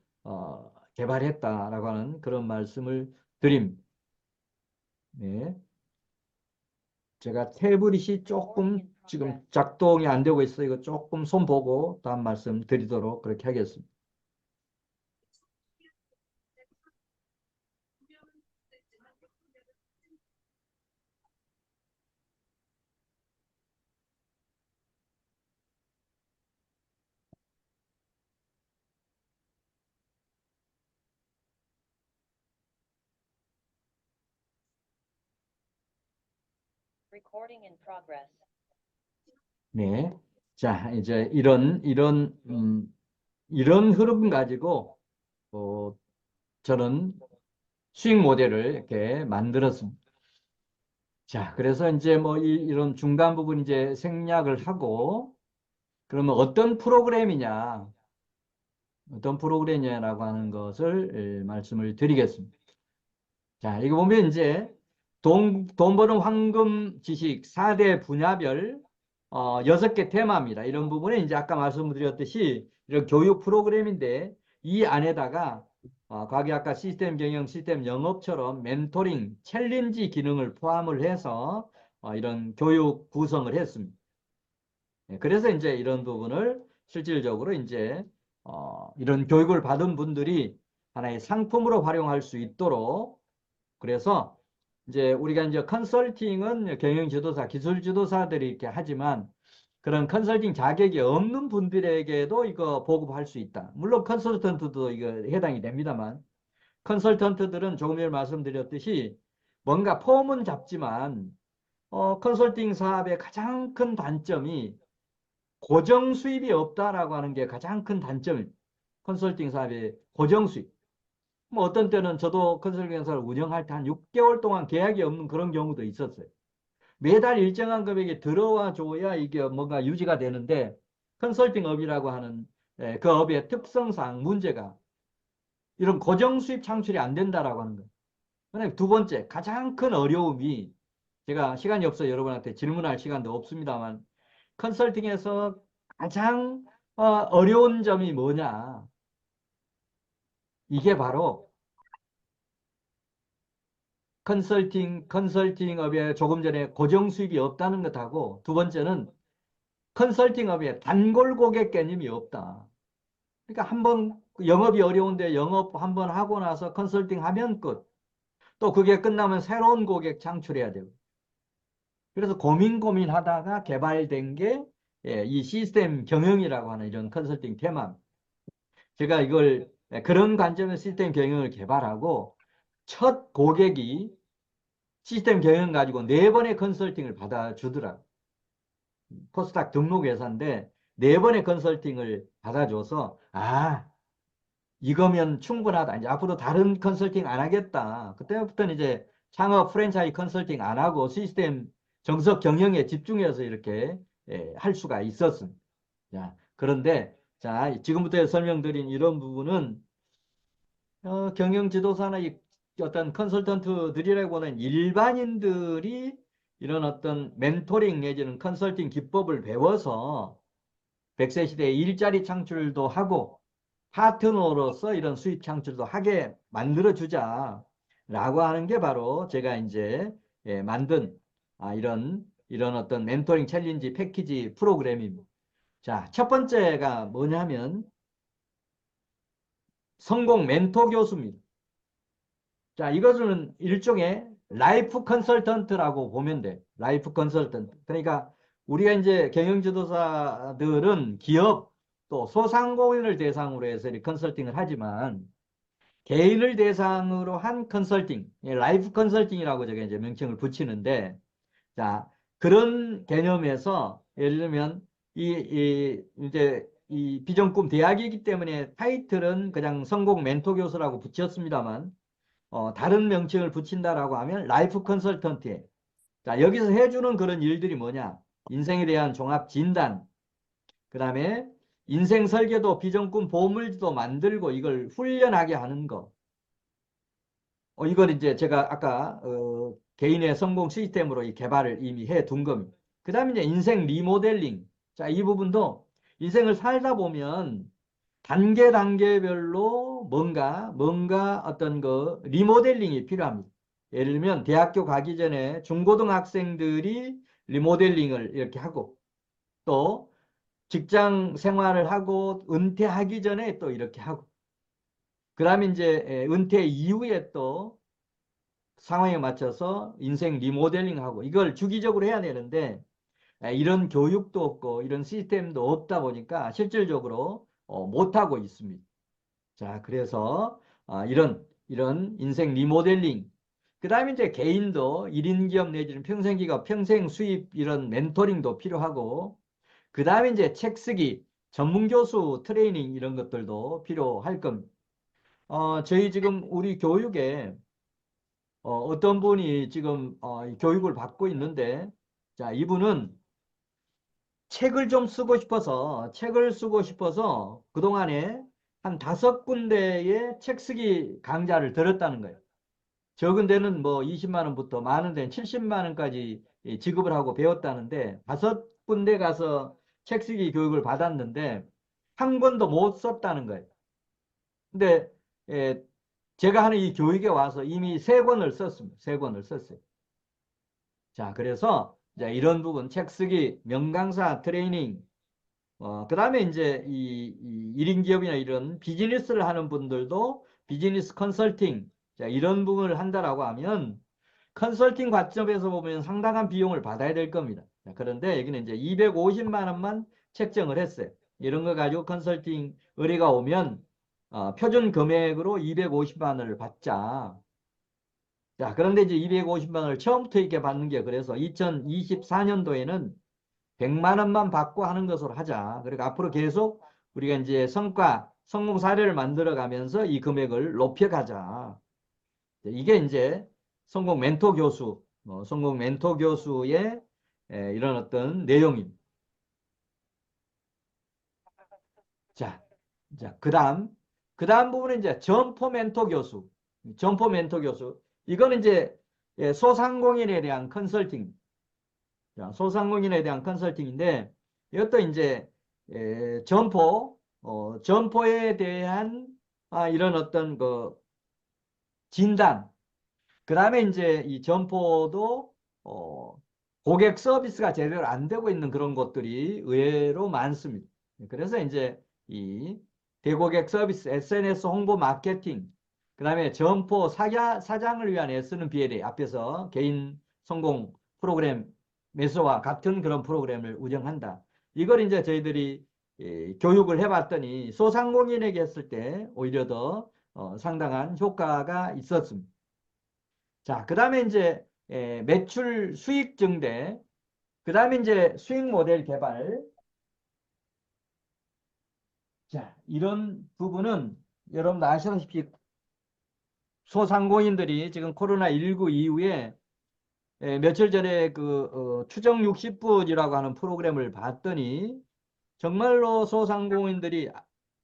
개발했다라고 하는 그런 말씀을 드립니다. 네. 제가 태블릿이 조금 지금 작동이 안 되고 있어요. 이거 조금 손 보고 다음 말씀 드리도록 그렇게 하겠습니다. 네. 자, 이제 이런 흐름 가지고, 저는 수익 모델을 이렇게 만들었습니다. 자, 그래서 이제 뭐 이런 중간 부분 이제 생략을 하고, 그러면 어떤 프로그램이냐라고 하는 것을 말씀을 드리겠습니다. 자, 이거 보면 이제 돈 버는 황금 지식 4대 분야별 6개 테마입니다. 이런 부분에 이제 아까 말씀드렸듯이 이런 교육 프로그램인데 이 안에다가 과학약과 시스템 경영, 시스템 영업처럼 멘토링, 챌린지 기능을 포함을 해서 이런 교육 구성을 했습니다. 그래서 이제 이런 부분을 실질적으로 이제 이런 교육을 받은 분들이 하나의 상품으로 활용할 수 있도록 그래서 이제 우리가 이제 컨설팅은 경영 지도사, 기술 지도사들이 이렇게 하지만 그런 컨설팅 자격이 없는 분들에게도 이거 보급할 수 있다. 물론 컨설턴트도 이거 해당이 됩니다만 컨설턴트들은 조금 전에 말씀드렸듯이 뭔가 폼은 잡지만 컨설팅 사업의 가장 큰 단점이 고정 수입이 없다라고 하는 게 가장 큰 단점입니다. 컨설팅 사업의 고정 수입. 뭐 어떤 때는 저도 컨설팅 회사를 운영할 때 한 6개월 동안 계약이 없는 그런 경우도 있었어요. 매달 일정한 금액이 들어와 줘야 이게 뭔가 유지가 되는데 컨설팅 업이라고 하는 그 업의 특성상 문제가 이런 고정 수입 창출이 안 된다라고 하는 거예요. 그다음에 두 번째 가장 큰 어려움이 제가 시간이 없어 여러분한테 질문할 시간도 없습니다만 컨설팅에서 가장 어려운 점이 뭐냐? 이게 바로 컨설팅업에 조금 전에 고정 수입이 없다는 것하고 두 번째는 컨설팅업에 단골 고객 개념이 없다. 그러니까 한번 영업이 어려운데 영업 한번 하고 나서 컨설팅 하면 끝. 또 그게 끝나면 새로운 고객 창출해야 되고. 그래서 고민하다가 개발된 게 이 시스템 경영이라고 하는 이런 컨설팅 테마. 제가 이걸 그런 관점에서 시스템 경영을 개발하고 첫 고객이 시스템 경영 가지고 4번의 컨설팅을 받아주더라. 코스닥 등록 회사인데 4번의 컨설팅을 받아줘서 이거면 충분하다. 이제 앞으로 다른 컨설팅 안 하겠다. 그때부터는 이제 창업 프랜차이즈 컨설팅 안 하고 시스템 정석 경영에 집중해서 이렇게 할 수가 있었습니다. 자, 그런데 자, 지금부터 설명드린 이런 부분은 경영 지도사나 이 어떤 컨설턴트들이라고는 일반인들이 이런 어떤 멘토링 내지는 컨설팅 기법을 배워서 100세 시대에 일자리 창출도 하고 파트너로서 이런 수익 창출도 하게 만들어주자 라고 하는 게 바로 제가 이제 만든 이런 어떤 멘토링 챌린지 패키지 프로그램입니다. 자, 첫 번째가 뭐냐면 성공 멘토 교수입니다. 자, 이것은 일종의 라이프 컨설턴트라고 보면 돼. 라이프 컨설턴트. 그러니까 우리가 이제 경영지도사들은 기업 또 소상공인을 대상으로 해서 컨설팅을 하지만 개인을 대상으로 한 컨설팅, 라이프 컨설팅이라고 제가 이제 명칭을 붙이는데 자, 그런 개념에서 예를 들면 이제 이 비전꿈 대학이기 때문에 타이틀은 그냥 성공 멘토 교수라고 붙였습니다만 다른 명칭을 붙인다라고 하면 라이프 컨설턴트에 자, 여기서 해주는 그런 일들이 뭐냐? 인생에 대한 종합 진단, 그 다음에 인생 설계도 비전꿈 보물지도 만들고 이걸 훈련하게 하는 거. 이걸 이제 제가 아까 개인의 성공 시스템으로 이 개발을 이미 해 둔 겁니다. 그 다음에 이제 인생 리모델링. 자, 이 부분도 인생을 살다 보면 단계별로 뭔가 어떤 그 리모델링이 필요합니다. 예를 들면 대학교 가기 전에 중고등학생들이 리모델링을 이렇게 하고 또 직장 생활을 하고 은퇴하기 전에 또 이렇게 하고 그다음에 이제 은퇴 이후에 또 상황에 맞춰서 인생 리모델링하고 이걸 주기적으로 해야 되는데 이런 교육도 없고 이런 시스템도 없다 보니까 실질적으로 못하고 있습니다. 자, 그래서 이런 인생 리모델링 그다음에 이제 개인도 1인 기업 내지는 평생 기업, 평생 수입 이런 멘토링도 필요하고, 그다음에 이제 책 쓰기, 전문 교수 트레이닝 이런 것들도 필요할 겁니다. 저희 지금 우리 교육에 어떤 분이 지금 이 교육을 받고 있는데, 자, 이분은 책을 쓰고 싶어서 그동안에 한 5군데의 책 쓰기 강좌를 들었다는 거예요. 적은 데는 뭐 20만 원부터 많은 데는 70만 원까지 지급을 하고 배웠다는데, 5군데 가서 책 쓰기 교육을 받았는데 한 권도 못 썼다는 거예요. 근데 예, 제가 하는 이 교육에 와서 이미 3권을 썼습니다. 3권을 썼어요. 자, 그래서 이제 이런 부분 책 쓰기, 명강사 트레이닝, 그다음에 이제 이 1인 기업이나 이런 비즈니스를 하는 분들도 비즈니스 컨설팅, 자, 이런 부분을 한다라고 하면 컨설팅 관점에서 보면 상당한 비용을 받아야 될 겁니다. 자, 그런데 여기는 이제 250만 원만 책정을 했어요. 이런 거 가지고 컨설팅 의뢰가 오면 표준 금액으로 250만 원을 받자. 자, 그런데 이제 250만 원을 처음부터 이렇게 받는 게, 그래서 2024년도에는 100만 원만 받고 하는 것으로 하자. 그리고 앞으로 계속 우리가 이제 성공 사례를 만들어 가면서 이 금액을 높여가자. 이게 이제 성공 멘토 교수의 이런 어떤 내용입니다. 자, 그 다음 부분은 이제 점포 멘토 교수. 점포 멘토 교수. 이거는 이제 소상공인에 대한 컨설팅. 자, 소상공인에 대한 컨설팅인데, 이것도 이제 점포에 대한 이런 어떤 그 진단, 그 다음에 이제 이 점포도 고객 서비스가 제대로 안 되고 있는 그런 것들이 의외로 많습니다. 그래서 이제 이 대고객 서비스, SNS 홍보 마케팅, 그 다음에 점포 사장을 위한 애쓰는 비엘에 앞에서 개인 성공 프로그램 매수와 같은 그런 프로그램을 운영한다. 이걸 이제 저희들이 교육을 해봤더니 소상공인에게 했을 때 오히려 더 상당한 효과가 있었습니다. 자, 그 다음에 이제 매출 수익 증대, 그 다음에 이제 수익 모델 개발. 자, 이런 부분은 여러분 아시다시피 소상공인들이 지금 코로나19 이후에 며칠 전에 그 추정 60분이라고 하는 프로그램을 봤더니 정말로 소상공인들이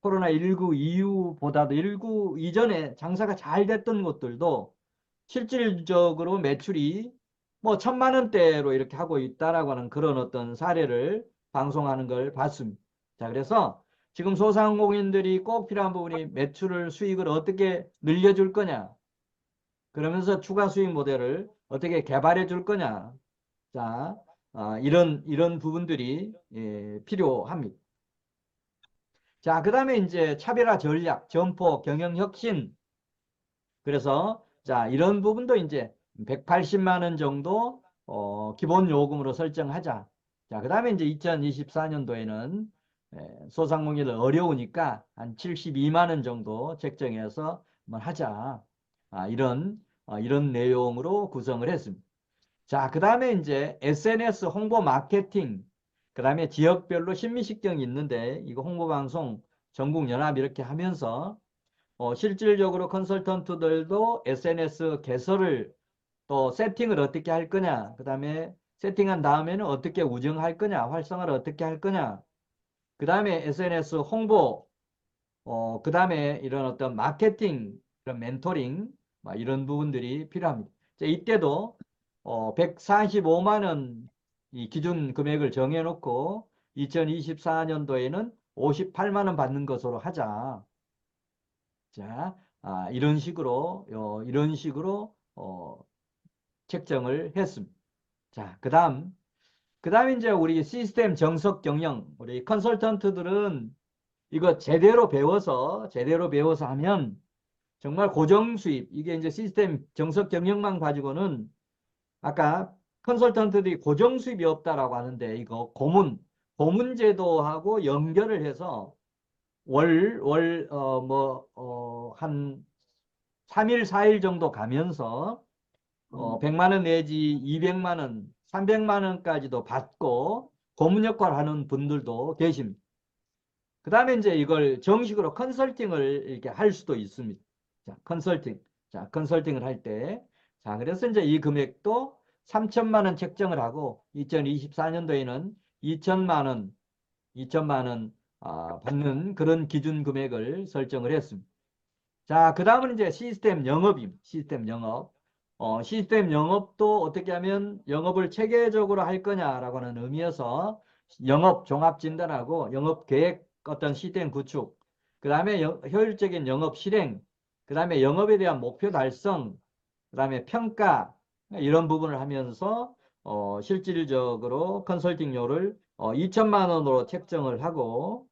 코로나19 이후보다도 19 이전에 장사가 잘 됐던 곳들도 실질적으로 매출이 뭐 1,000만 원대로 이렇게 하고 있다라고 하는 그런 어떤 사례를 방송하는 걸 봤습니다. 자, 그래서 지금 소상공인들이 꼭 필요한 부분이 매출을 수익을 어떻게 늘려줄 거냐, 그러면서 추가 수익 모델을 어떻게 개발해 줄 거냐. 자, 이런 부분들이 필요합니다. 자, 그 다음에 이제 차별화 전략, 점포, 경영 혁신. 그래서 자, 이런 부분도 이제 180만 원 정도 기본 요금으로 설정하자. 자, 그 다음에 이제 2024년도에는 소상공인들 어려우니까 한 72만 원 정도 책정해서 한번 하자. 이런 내용으로 구성을 했습니다. 자, 그 다음에 이제 SNS 홍보 마케팅, 그 다음에 지역별로 신미식경이 있는데 이거 홍보방송 전국연합 이렇게 하면서 실질적으로 컨설턴트들도 SNS 개설을 또 세팅을 어떻게 할 거냐, 그 다음에 세팅한 다음에는 어떻게 운영할 거냐, 활성화를 어떻게 할 거냐, 그 다음에 SNS 홍보, 그 다음에 이런 어떤 마케팅, 이런 멘토링, 이런 부분들이 필요합니다. 이때도 145만 원 이 기준 금액을 정해놓고 2024년도에는 58만 원 받는 것으로 하자. 자, 이런 식으로 책정을 했습니다. 자, 그 다음 이제 우리 시스템 정석 경영, 우리 컨설턴트들은 이거 제대로 배워서 하면 정말 고정 수입, 이게 이제 시스템 정석 경영만 가지고는 아까 컨설턴트들이 고정 수입이 없다라고 하는데 이거 고문 제도하고 연결을 해서 한 3일, 4일 정도 가면서 100만 원 내지 200만 원, 300만 원까지도 받고 고문 역할 하는 분들도 계십니다. 그 다음에 이제 이걸 정식으로 컨설팅을 이렇게 할 수도 있습니다. 자, 컨설팅. 자, 컨설팅을 할 때. 자, 그래서 이제 이 금액도 3천만 원 책정을 하고 2024년도에는 2천만 원, 2천만 원 받는 그런 기준 금액을 설정을 했습니다. 자, 그 다음은 이제 시스템 영업입니다. 시스템 영업. 시스템 영업도 어떻게 하면 영업을 체계적으로 할 거냐라고 하는 의미에서 영업 종합 진단하고 영업 계획 어떤 시스템 구축, 그 다음에 효율적인 영업 실행, 그 다음에 영업에 대한 목표 달성, 그 다음에 평가, 이런 부분을 하면서 실질적으로 컨설팅료를 2천만 원으로 책정을 하고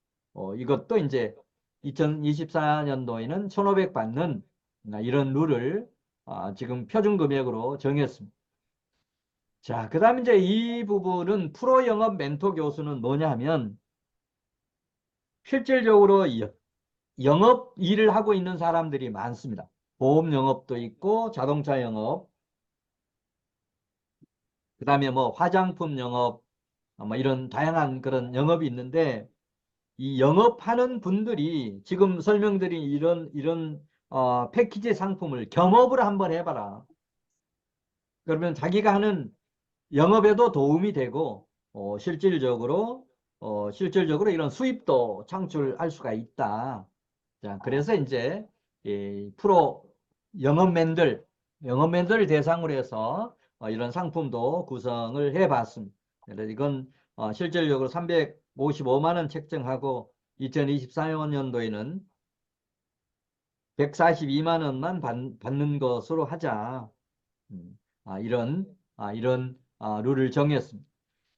이것도 이제 2024년도에는 1,500 받는 이런 룰을 지금 표준 금액으로 정했습니다. 자, 그 다음에 이제 이 부분은 프로 영업 멘토 교수는 뭐냐 하면 실질적으로 영업 일을 하고 있는 사람들이 많습니다. 보험 영업도 있고 자동차 영업, 그 다음에 뭐 화장품 영업, 뭐 이런 다양한 그런 영업이 있는데 이 영업하는 분들이 지금 설명드린 이런 패키지 상품을 겸업을 한번 해봐라. 그러면 자기가 하는 영업에도 도움이 되고 실질적으로 이런 수입도 창출할 수가 있다. 자, 그래서 이제 이 프로 영업맨들 영업맨들을 대상으로 해서 이런 상품도 구성을 해봤습니다. 그래서 이건 실질적으로 355만 원 책정하고 2024년도에는 142만 원만 받는 것으로 하자. 이런 룰을 정했습니다.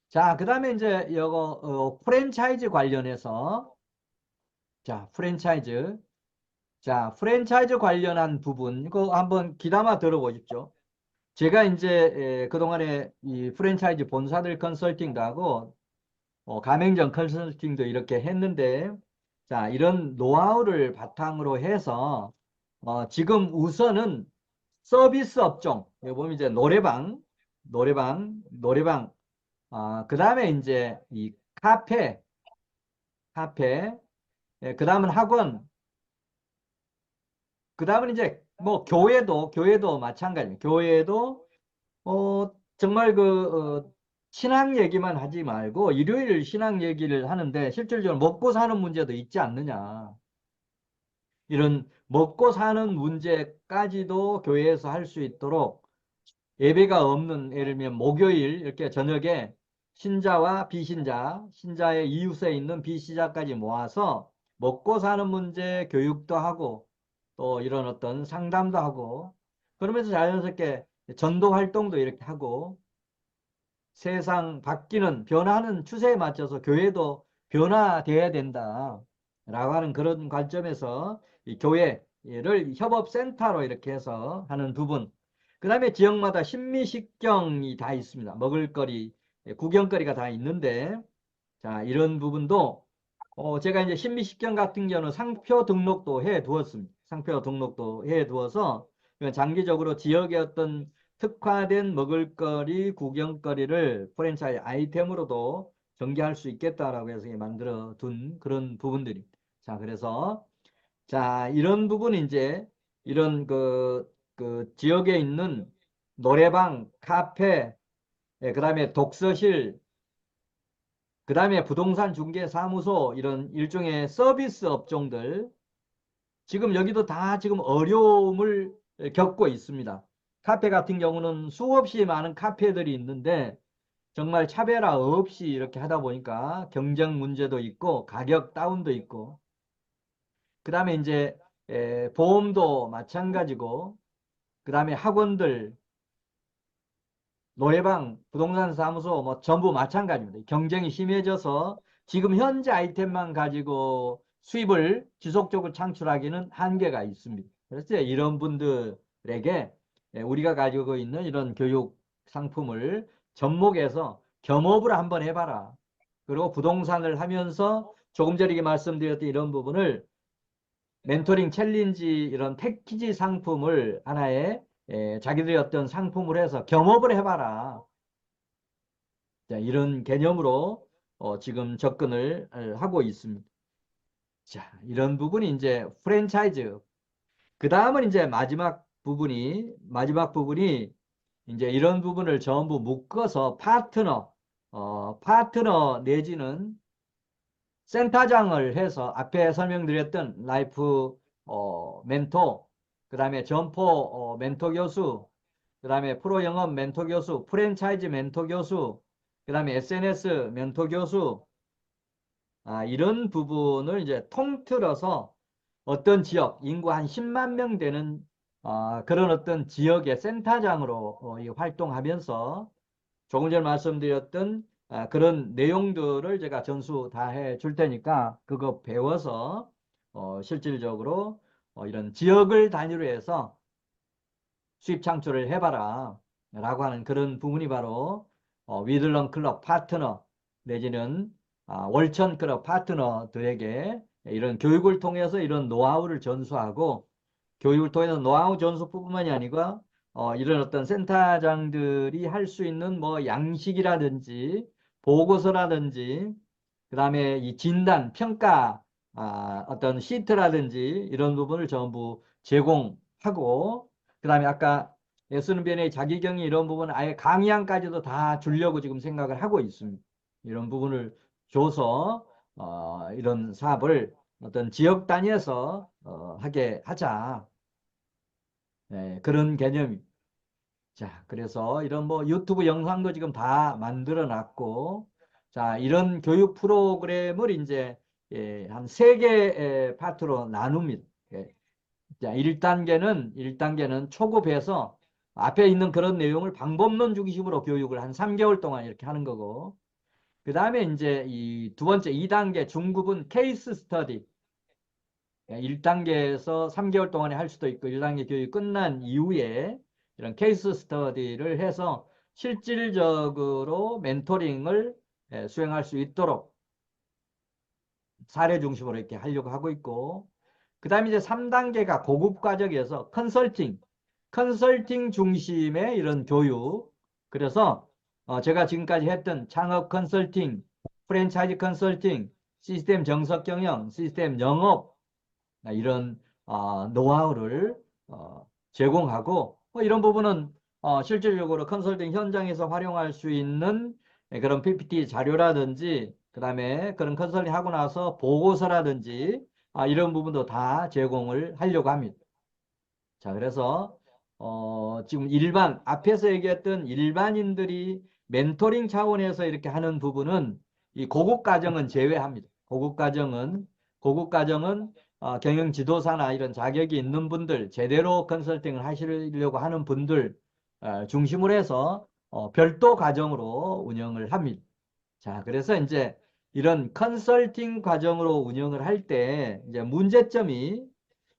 자, 그 다음에 이제 이거 프랜차이즈 관련해서 자, 프랜차이즈 관련한 부분 이거 한번 귀담아 들어보십시오. 제가 이제 그동안에 이 프랜차이즈 본사들 컨설팅도 하고 가맹점 컨설팅도 이렇게 했는데 자, 이런 노하우를 바탕으로 해서 지금 우선은 서비스 업종 여기 보면 이제 노래방 그 다음에 이제 이 카페 그 다음은 학원 그 다음은 이제 뭐 교회도 마찬가지입니다. 교회도 정말 신앙 얘기만 하지 말고 일요일 신앙 얘기를 하는데 실질적으로 먹고 사는 문제도 있지 않느냐. 이런 먹고 사는 문제까지도 교회에서 할 수 있도록 예배가 없는 예를 들면 목요일 이렇게 저녁에 신자와 비신자, 신자의 이웃에 있는 비신자까지 모아서 먹고 사는 문제 교육도 하고 또 이런 어떤 상담도 하고 그러면서 자연스럽게 전도 활동도 이렇게 하고 세상 바뀌는 변화하는 추세에 맞춰서 교회도 변화되어야 된다 라고 하는 그런 관점에서 이 교회를 협업센터로 이렇게 해서 하는 부분 그 다음에 지역마다 신미식경이 다 있습니다. 먹을거리, 구경거리가 다 있는데 자 이런 부분도 제가 이제 신미식경 같은 경우는 상표 등록도 해 두었습니다. 상표 등록도 해 두어서 장기적으로 지역의 어떤 특화된 먹을거리, 구경거리를 프랜차이즈 아이템으로도 전개할 수 있겠다라고 해서 만들어 둔 그런 부분들이. 자, 그래서 자, 이런 부분이 이제 이런 그 지역에 있는 노래방, 카페, 그다음에 독서실, 그다음에 부동산 중개 사무소 이런 일종의 서비스 업종들 지금 여기도 다 지금 어려움을 겪고 있습니다. 카페 같은 경우는 수없이 많은 카페들이 있는데 정말 차별화 없이 이렇게 하다 보니까 경쟁 문제도 있고 가격 다운도 있고 그 다음에 이제 보험도 마찬가지고 그 다음에 학원들 노래방 부동산 사무소 뭐 전부 마찬가지입니다. 경쟁이 심해져서 지금 현재 아이템만 가지고 수입을 지속적으로 창출하기는 한계가 있습니다. 그래서 이런 분들에게 우리가 가지고 있는 이런 교육 상품을 접목해서 겸업을 한번 해봐라. 그리고 부동산을 하면서 조금 전에 말씀드렸던 이런 부분을 멘토링 챌린지 이런 패키지 상품을 하나의 자기들이 어떤 상품을 해서 겸업을 해봐라. 자, 이런 개념으로 지금 접근을 하고 있습니다. 자, 이런 부분이 이제 프랜차이즈. 그 다음은 이제 마지막 부분이 이제 이런 부분을 전부 묶어서 파트너 내지는 센터장을 해서 앞에 설명드렸던 라이프 멘토, 그 다음에 점포 멘토 교수, 그 다음에 프로 영업 멘토 교수, 프랜차이즈 멘토 교수, 그 다음에 SNS 멘토 교수, 이런 부분을 이제 통틀어서 어떤 지역, 인구 한 10만 명 되는 그런 어떤 지역의 센터장으로 활동하면서 조금 전에 말씀드렸던 그런 내용들을 제가 전수 다 해 줄 테니까 그거 배워서 실질적으로 이런 지역을 단위로 해서 수입 창출을 해봐라 라고 하는 그런 부분이 바로 위들런 클럽 파트너 내지는 월천 클럽 파트너들에게 이런 교육을 통해서 이런 노하우를 전수하고 교육을 통해서 노하우 전수뿐만이 아니고 이런 어떤 센터장들이 할 수 있는 뭐 양식이라든지 보고서라든지 그 다음에 이 진단, 평가 어떤 시트라든지 이런 부분을 전부 제공하고 그 다음에 아까 쓰는 변의 자기경이 이런 부분은 아예 강의안까지도 다 주려고 지금 생각을 하고 있습니다. 이런 부분을 줘서 이런 사업을 어떤 지역 단위에서 하게 하자. 네, 그런 개념입니다. 자, 그래서 이런 뭐 유튜브 영상도 지금 다 만들어 놨고, 자, 이런 교육 프로그램을 이제 한 세 개 파트로 나눕니다. 자, 1단계는 초급에서 앞에 있는 그런 내용을 방법론 중심으로 교육을 한 3개월 동안 이렇게 하는 거고, 그 다음에 이제 이 두 번째 2단계 중급은 케이스 스터디. 1단계에서 3개월 동안에 할 수도 있고 1단계 교육이 끝난 이후에 이런 케이스 스터디를 해서 실질적으로 멘토링을 수행할 수 있도록 사례 중심으로 이렇게 하려고 하고 있고 그 다음에 이제 3단계가 고급 과정에서 컨설팅 중심의 이런 교육 그래서 제가 지금까지 했던 창업 컨설팅, 프랜차이즈 컨설팅, 시스템 정석 경영, 시스템 영업 이런 노하우를 제공하고 이런 부분은 실질적으로 컨설팅 현장에서 활용할 수 있는 그런 PPT 자료라든지 그 다음에 그런 컨설팅 하고 나서 보고서라든지 이런 부분도 다 제공을 하려고 합니다. 자, 그래서 지금 앞에서 얘기했던 일반인들이 멘토링 차원에서 이렇게 하는 부분은 이 고급 과정은 제외합니다. 고급 과정은 경영 지도사나 이런 자격이 있는 분들, 제대로 컨설팅을 하시려고 하는 분들 중심으로 해서 별도 과정으로 운영을 합니다. 자, 그래서 이제 이런 컨설팅 과정으로 운영을 할 때 이제 문제점이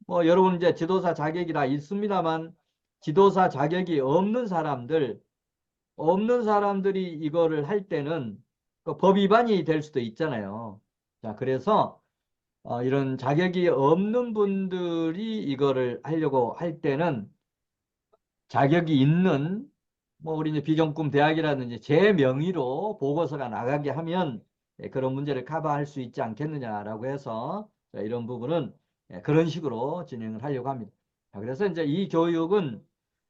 뭐 여러분 이제 지도사 자격이 다 있습니다만 지도사 자격이 없는 사람들이 이거를 할 때는 그 법 위반이 될 수도 있잖아요. 자, 그래서 이런 자격이 없는 분들이 이거를 하려고 할 때는 자격이 있는 뭐 우리 이제 비정품 대학이라든지 제 명의로 보고서가 나가게 하면 그런 문제를 커버할 수 있지 않겠느냐라고 해서 이런 부분은 그런 식으로 진행을 하려고 합니다. 자, 그래서 이제 이 교육은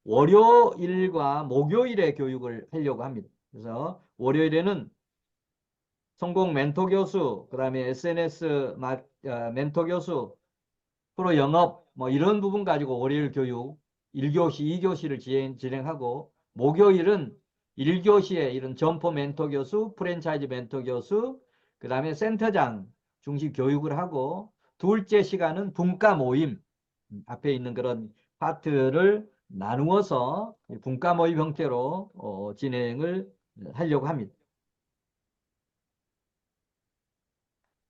월요일과 목요일에 교육을 하려고 합니다. 그래서 월요일에는 성공 멘토 교수, 그 다음에 SNS 멘토 교수, 프로 영업 뭐 이런 부분 가지고 월요일 교육 1교시, 2교시를 진행하고 목요일은 1교시에 이런 점포 멘토 교수, 프랜차이즈 멘토 교수, 그 다음에 센터장 중심 교육을 하고 둘째 시간은 분과 모임 앞에 있는 그런 파트를 나누어서 분과 모임 형태로 진행을 하려고 합니다.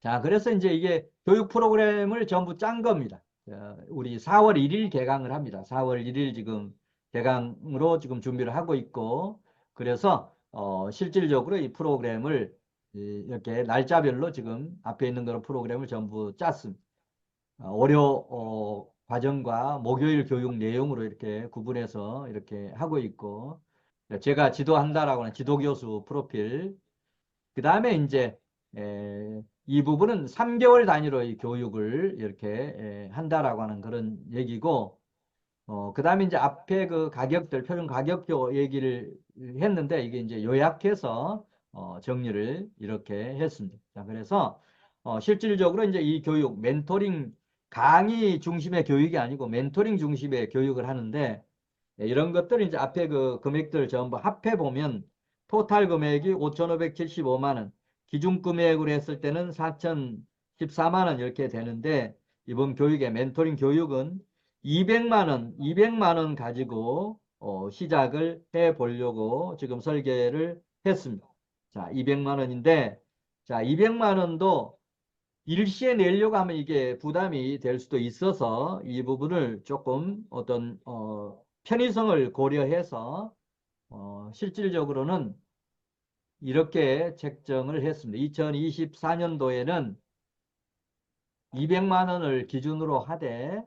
자, 그래서 이제 이게 교육 프로그램을 전부 짠 겁니다. 우리 4월 1일 개강을 합니다. 4월 1일 지금 개강으로 지금 준비를 하고 있고, 그래서 실질적으로 이 프로그램을 이렇게 날짜별로 지금 앞에 있는 그런 프로그램을 전부 짰습니다. 과정과 목요일 교육 내용으로 이렇게 구분해서 이렇게 하고 있고, 제가 지도한다라고 하는 지도교수 프로필, 그 다음에 이제 이 부분은 3개월 단위로 이 교육을 이렇게 한다라고 하는 그런 얘기고, 그 다음에 이제 앞에 그 가격들, 표준 가격표 얘기를 했는데, 이게 이제 요약해서 정리를 이렇게 했습니다. 자, 그래서 실질적으로 이제 이 교육, 멘토링, 강의 중심의 교육이 아니고 멘토링 중심의 교육을 하는데, 이런 것들 이제 앞에 그 금액들 전부 합해 보면 토탈 금액이 5,575만 원, 기준 금액으로 했을 때는 4,014만 원 이렇게 되는데, 이번 교육의 멘토링 교육은 200만 원 가지고 시작을 해 보려고 지금 설계를 했습니다. 자, 200만 원인데, 자, 200만 원도 일시에 내려고 하면 이게 부담이 될 수도 있어서 이 부분을 조금 어떤 편의성을 고려해서 실질적으로는 이렇게 책정을 했습니다. 2024년도에는 200만 원을 기준으로 하되,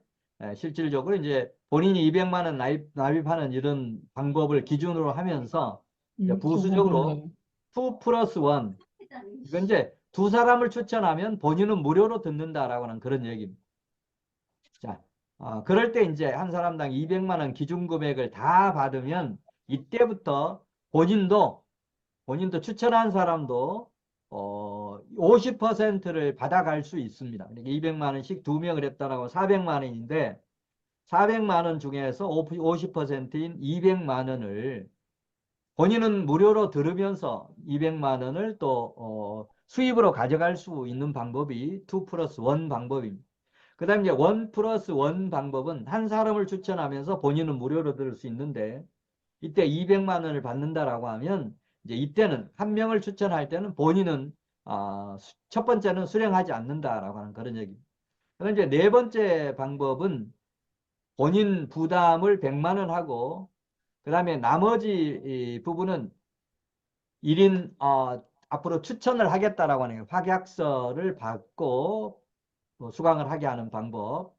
실질적으로 이제 본인이 200만 원 납입하는 이런 방법을 기준으로 하면서 이제 부수적으로 2 플러스 1, 이건 이제 두 사람을 추천하면 본인은 무료로 듣는다라고 하는 그런 얘기입니다. 자, 그럴 때 이제 한 사람당 200만 원 기준 금액을 다 받으면 이때부터 본인도 추천한 사람도 50%를 받아갈 수 있습니다. 200만 원씩 두 명을 했다라고 400만 원인데 400만 원 중에서 50%인 200만 원을 본인은 무료로 들으면서 200만 원을 또 수입으로 가져갈 수 있는 방법이 2 플러스 1 방법입니다. 그 다음에 이제 1 플러스 1 방법은 한 사람을 추천하면서 본인은 무료로 들을 수 있는데, 이때 200만 원을 받는다라고 하면 이제 이때는 한 명을 추천할 때는 본인은 첫 번째는 수령하지 않는다라고 하는 그런 얘기입니다. 그럼 이제 네 번째 방법은 본인 부담을 100만 원 하고, 그 다음에 나머지 이 부분은 1인 앞으로 추천을 하겠다라고 하는 확약서를 받고 수강을 하게 하는 방법.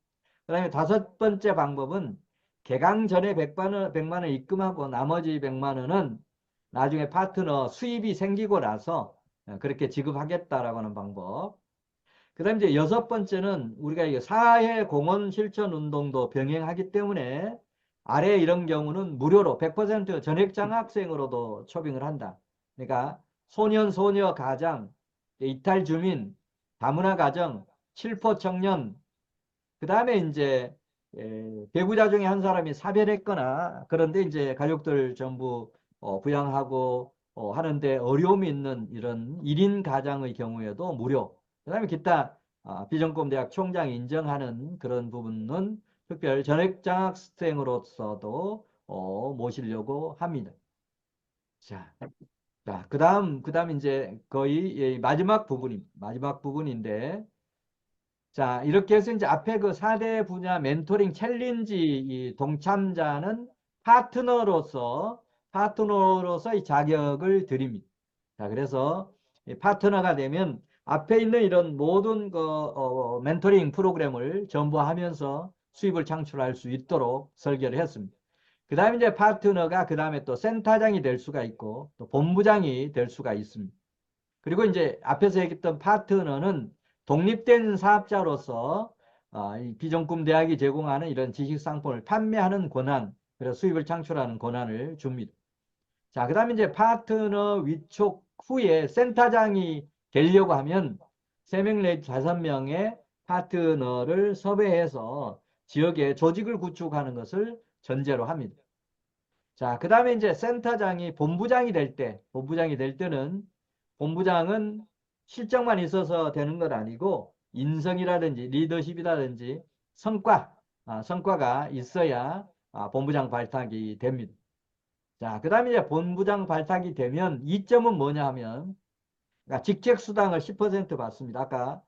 그 다음에 다섯 번째 방법은 개강 전에 100만 원 입금하고 나머지 100만 원은 나중에 파트너 수입이 생기고 나서 그렇게 지급하겠다라고 하는 방법. 그 다음에 이제 여섯 번째는 우리가 사회 공헌 실천 운동도 병행하기 때문에 아래 이런 경우는 무료로 100% 전액 장학생으로도 초빙을 한다. 그러니까 소년, 소녀 가장, 이탈 주민, 다문화 가정, 칠포 청년, 그 다음에 이제 배구자 중에 한 사람이 사별했거나 그런데 이제 가족들 전부 부양하고 하는데 어려움이 있는 이런 1인 가장의 경우에도 무료. 그 다음에 기타 비정권 대학 총장이 인정하는 그런 부분은 특별 전액 장학생으로서도 모시려고 합니다. 자, 그 다음 이제 거의 마지막 부분입니다. 마지막 부분인데, 자, 이렇게 해서 이제 앞에 그 4대 분야 멘토링 챌린지 이 동참자는 파트너로서 이 자격을 드립니다. 자, 그래서 이 파트너가 되면 앞에 있는 이런 모든 그 멘토링 프로그램을 전부 하면서 수입을 창출할 수 있도록 설계를 했습니다. 그 다음에 이제 파트너가 그 다음에 또 센터장이 될 수가 있고 또 본부장이 될 수가 있습니다. 그리고 이제 앞에서 얘기했던 파트너는 독립된 사업자로서 이 비정품 대학이 제공하는 이런 지식 상품을 판매하는 권한, 그래서 수입을 창출하는 권한을 줍니다. 자, 그 다음에 이제 파트너 위촉 후에 센터장이 되려고 하면 3명 내지 5명의 파트너를 섭외해서 지역에 조직을 구축하는 것을 전제로 합니다. 자, 그 다음에 이제 센터장이 본부장이 될 때는 본부장은 실적만 있어서 되는 건 아니고 인성이라든지 리더십이라든지 성과가 있어야 본부장 발탁이 됩니다. 자, 그 다음에 이제 본부장 발탁이 되면 이점은 뭐냐 하면 그러니까 직책수당을 10% 받습니다. 아까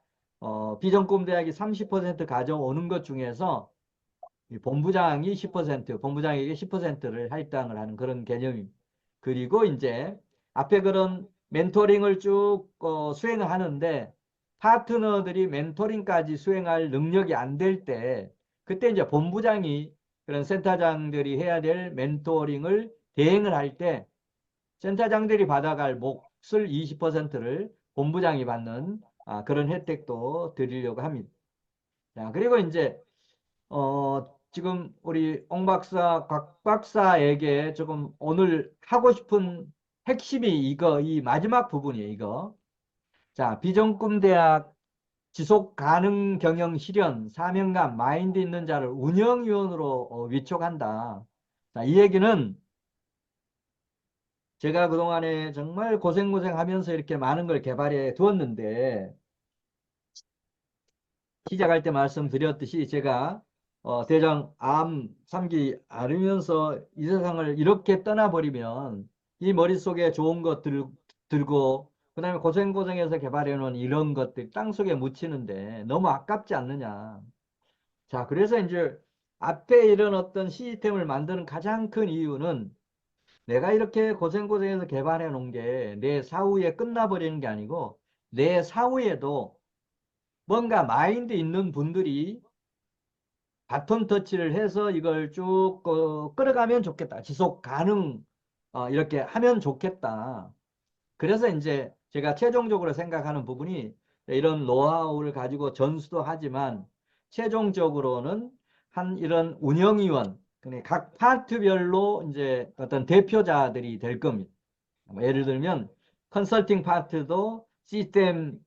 비정품 대학이 30% 가져오는 것 중에서 본부장이 10%, 본부장에게 10%를 할당을 하는 그런 개념입니다. 그리고 이제 앞에 그런 멘토링을 쭉 수행을 하는데 파트너들이 멘토링까지 수행할 능력이 안 될 때 그때 이제 본부장이 그런 센터장들이 해야 될 멘토링을 대행을 할 때 센터장들이 받아갈 몫을 20%를 본부장이 받는 그런 혜택도 드리려고 합니다. 자, 그리고 이제 지금 우리 옹 박사, 곽 박사에게 조금 오늘 하고 싶은 핵심이 이 마지막 부분이에요, 이거. 자, 비전꿈대학 지속 가능 경영 실현, 사명감, 마인드 있는 자를 운영위원으로 위촉한다. 자, 이 얘기는 제가 그동안에 정말 고생하면서 이렇게 많은 걸 개발해 두었는데, 시작할 때 말씀드렸듯이 제가 대장 암 3기 앓으면서 이 세상을 이렇게 떠나버리면 이 머릿속에 좋은 것들 들고 그다음에 고생해서 개발해 놓은 이런 것들 땅속에 묻히는데 너무 아깝지 않느냐. 자, 그래서 이제 앞에 이런 어떤 시스템을 만드는 가장 큰 이유는 내가 이렇게 고생해서 개발해 놓은 게 내 사후에 끝나버리는 게 아니고 내 사후에도 뭔가 마인드 있는 분들이 바톤 터치를 해서 이걸 쭉 끌어가면 좋겠다. 지속 가능 이렇게 하면 좋겠다. 그래서 이제 제가 최종적으로 생각하는 부분이 이런 노하우를 가지고 전수도 하지만 최종적으로는 한 이런 운영위원, 그러니까 각 파트별로 이제 어떤 대표자들이 될 겁니다. 뭐 예를 들면 컨설팅 파트도 시스템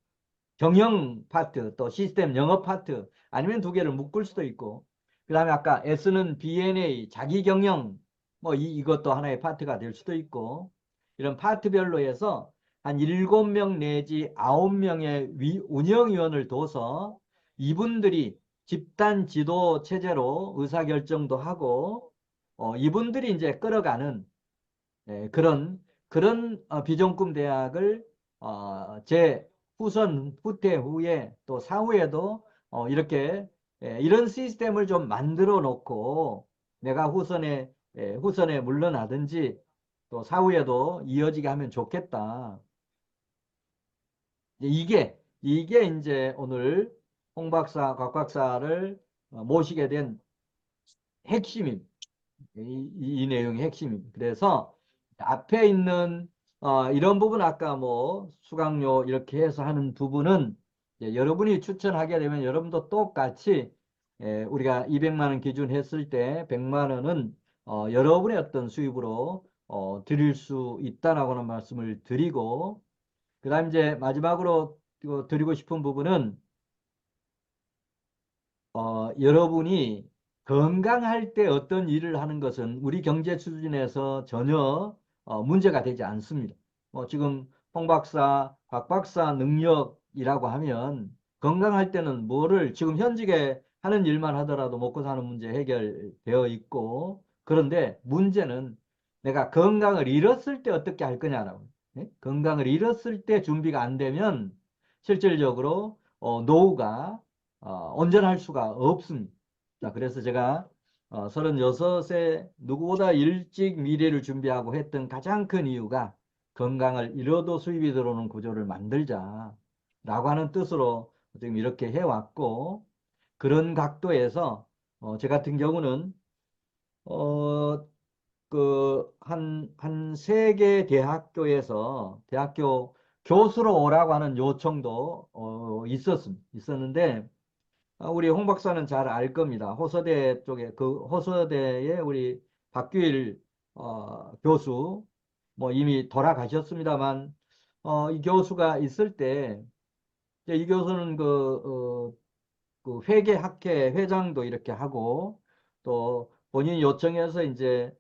경영 파트, 또 시스템 영업 파트, 아니면 두 개를 묶을 수도 있고, 그 다음에 아까 S는 B&A, 자기 경영, 뭐 이것도 하나의 파트가 될 수도 있고, 이런 파트별로 해서 한 7명 내지 9명의 운영위원을 둬서 이분들이 집단 지도 체제로 의사결정도 하고, 이분들이 이제 끌어가는 그런 비전꿈 대학을 제 후선 후퇴 후에 또 사후에도 이렇게 이런 시스템을 좀 만들어 놓고 내가 후선에 물러나든지 또 사후에도 이어지게 하면 좋겠다. 이게 이제 오늘 홍 박사, 곽 박사를 모시게 된 핵심입니다. 이 내용의 핵심입니다. 그래서 앞에 있는 이런 부분 아까 뭐 수강료 이렇게 해서 하는 부분은 여러분이 추천하게 되면 여러분도 똑같이 우리가 200만 원 기준 했을 때 100만 원은 여러분의 어떤 수입으로 드릴 수 있다라고는 말씀을 드리고 그다음 이제 마지막으로 드리고 싶은 부분은 여러분이 건강할 때 어떤 일을 하는 것은 우리 경제 수준에서 전혀 문제가 되지 않습니다. 지금 홍 박사, 박 박사 능력이라고 하면 건강할 때는 뭐를 지금 현직에 하는 일만 하더라도 먹고 사는 문제 해결되어 있고 그런데 문제는 내가 건강을 잃었을 때 어떻게 할 거냐라고. 예? 건강을 잃었을 때 준비가 안 되면 실질적으로 노후가 온전할 수가 없습니다. 자, 그래서 제가 36세 누구보다 일찍 미래를 준비하고 했던 가장 큰 이유가 건강을 잃어도 수입이 들어오는 구조를 만들자 라고 하는 뜻으로 지금 이렇게 해왔고 그런 각도에서 제 같은 경우는 한 세 개 대학교에서 대학교 교수로 오라고 하는 요청도 있었는데 우리 홍 박사는 잘 알 겁니다. 호서대 쪽에 그 호서대에 우리 박규일 교수 뭐 이미 돌아가셨습니다만 이 교수가 있을 때 이 교수는 그 회계학회 회장도 이렇게 하고 또 본인이 요청해서 이제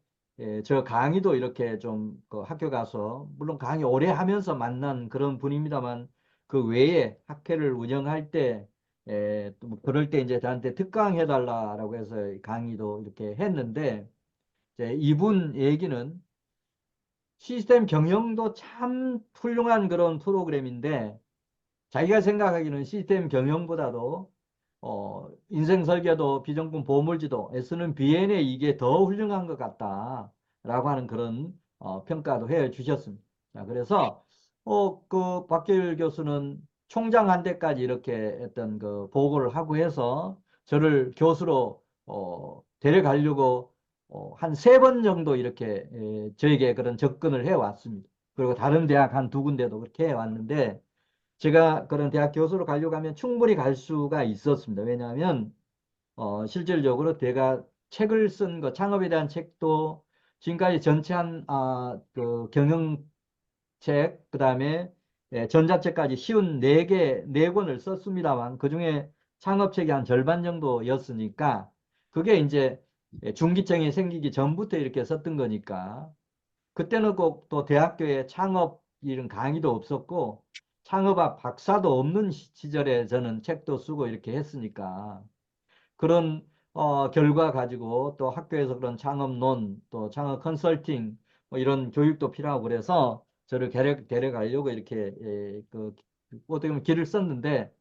저 강의도 이렇게 좀그 학교 가서 물론 강의 오래 하면서 만난 그런 분입니다만 그 외에 학회를 운영할 때 또뭐 그럴 때 이제 저한테 특강해 달라라고 해서 강의도 이렇게 했는데 이제 이분 얘기는 시스템 경영도 참 훌륭한 그런 프로그램인데 자기가 생각하기는 시스템 경영보다도 인생 설계도 비정품 보물지도 S는 BN에 이게 더 훌륭한 것 같다라고 하는 그런 평가도 해 주셨습니다. 자, 그래서 그 박계일 교수는 총장 한 대까지 이렇게 했던 그 보고를 하고 해서 저를 교수로 데려가려고 한 3번 정도 이렇게 저에게 그런 접근을 해왔습니다. 그리고 다른 대학 한 2군데도 그렇게 해왔는데 제가 그런 대학 교수로 가려고 하면 충분히 갈 수가 있었습니다. 왜냐하면 실질적으로 제가 책을 쓴 거, 창업에 대한 책도 지금까지 전체 그 경영책, 그 다음에 전자책까지 쉬운 4권을 썼습니다만, 그 중에 창업책이 한 절반 정도였으니까, 그게 이제 중기청이 생기기 전부터 이렇게 썼던 거니까, 그때는 꼭 또 대학교에 창업 이런 강의도 없었고, 창업학 박사도 없는 시절에 저는 책도 쓰고 이렇게 했으니까, 그런 결과 가지고 또 학교에서 그런 창업론 또 창업 컨설팅 뭐 이런 교육도 필요하고 그래서 저를 데려가려고 이렇게 어떻게 보면 길을 썼는데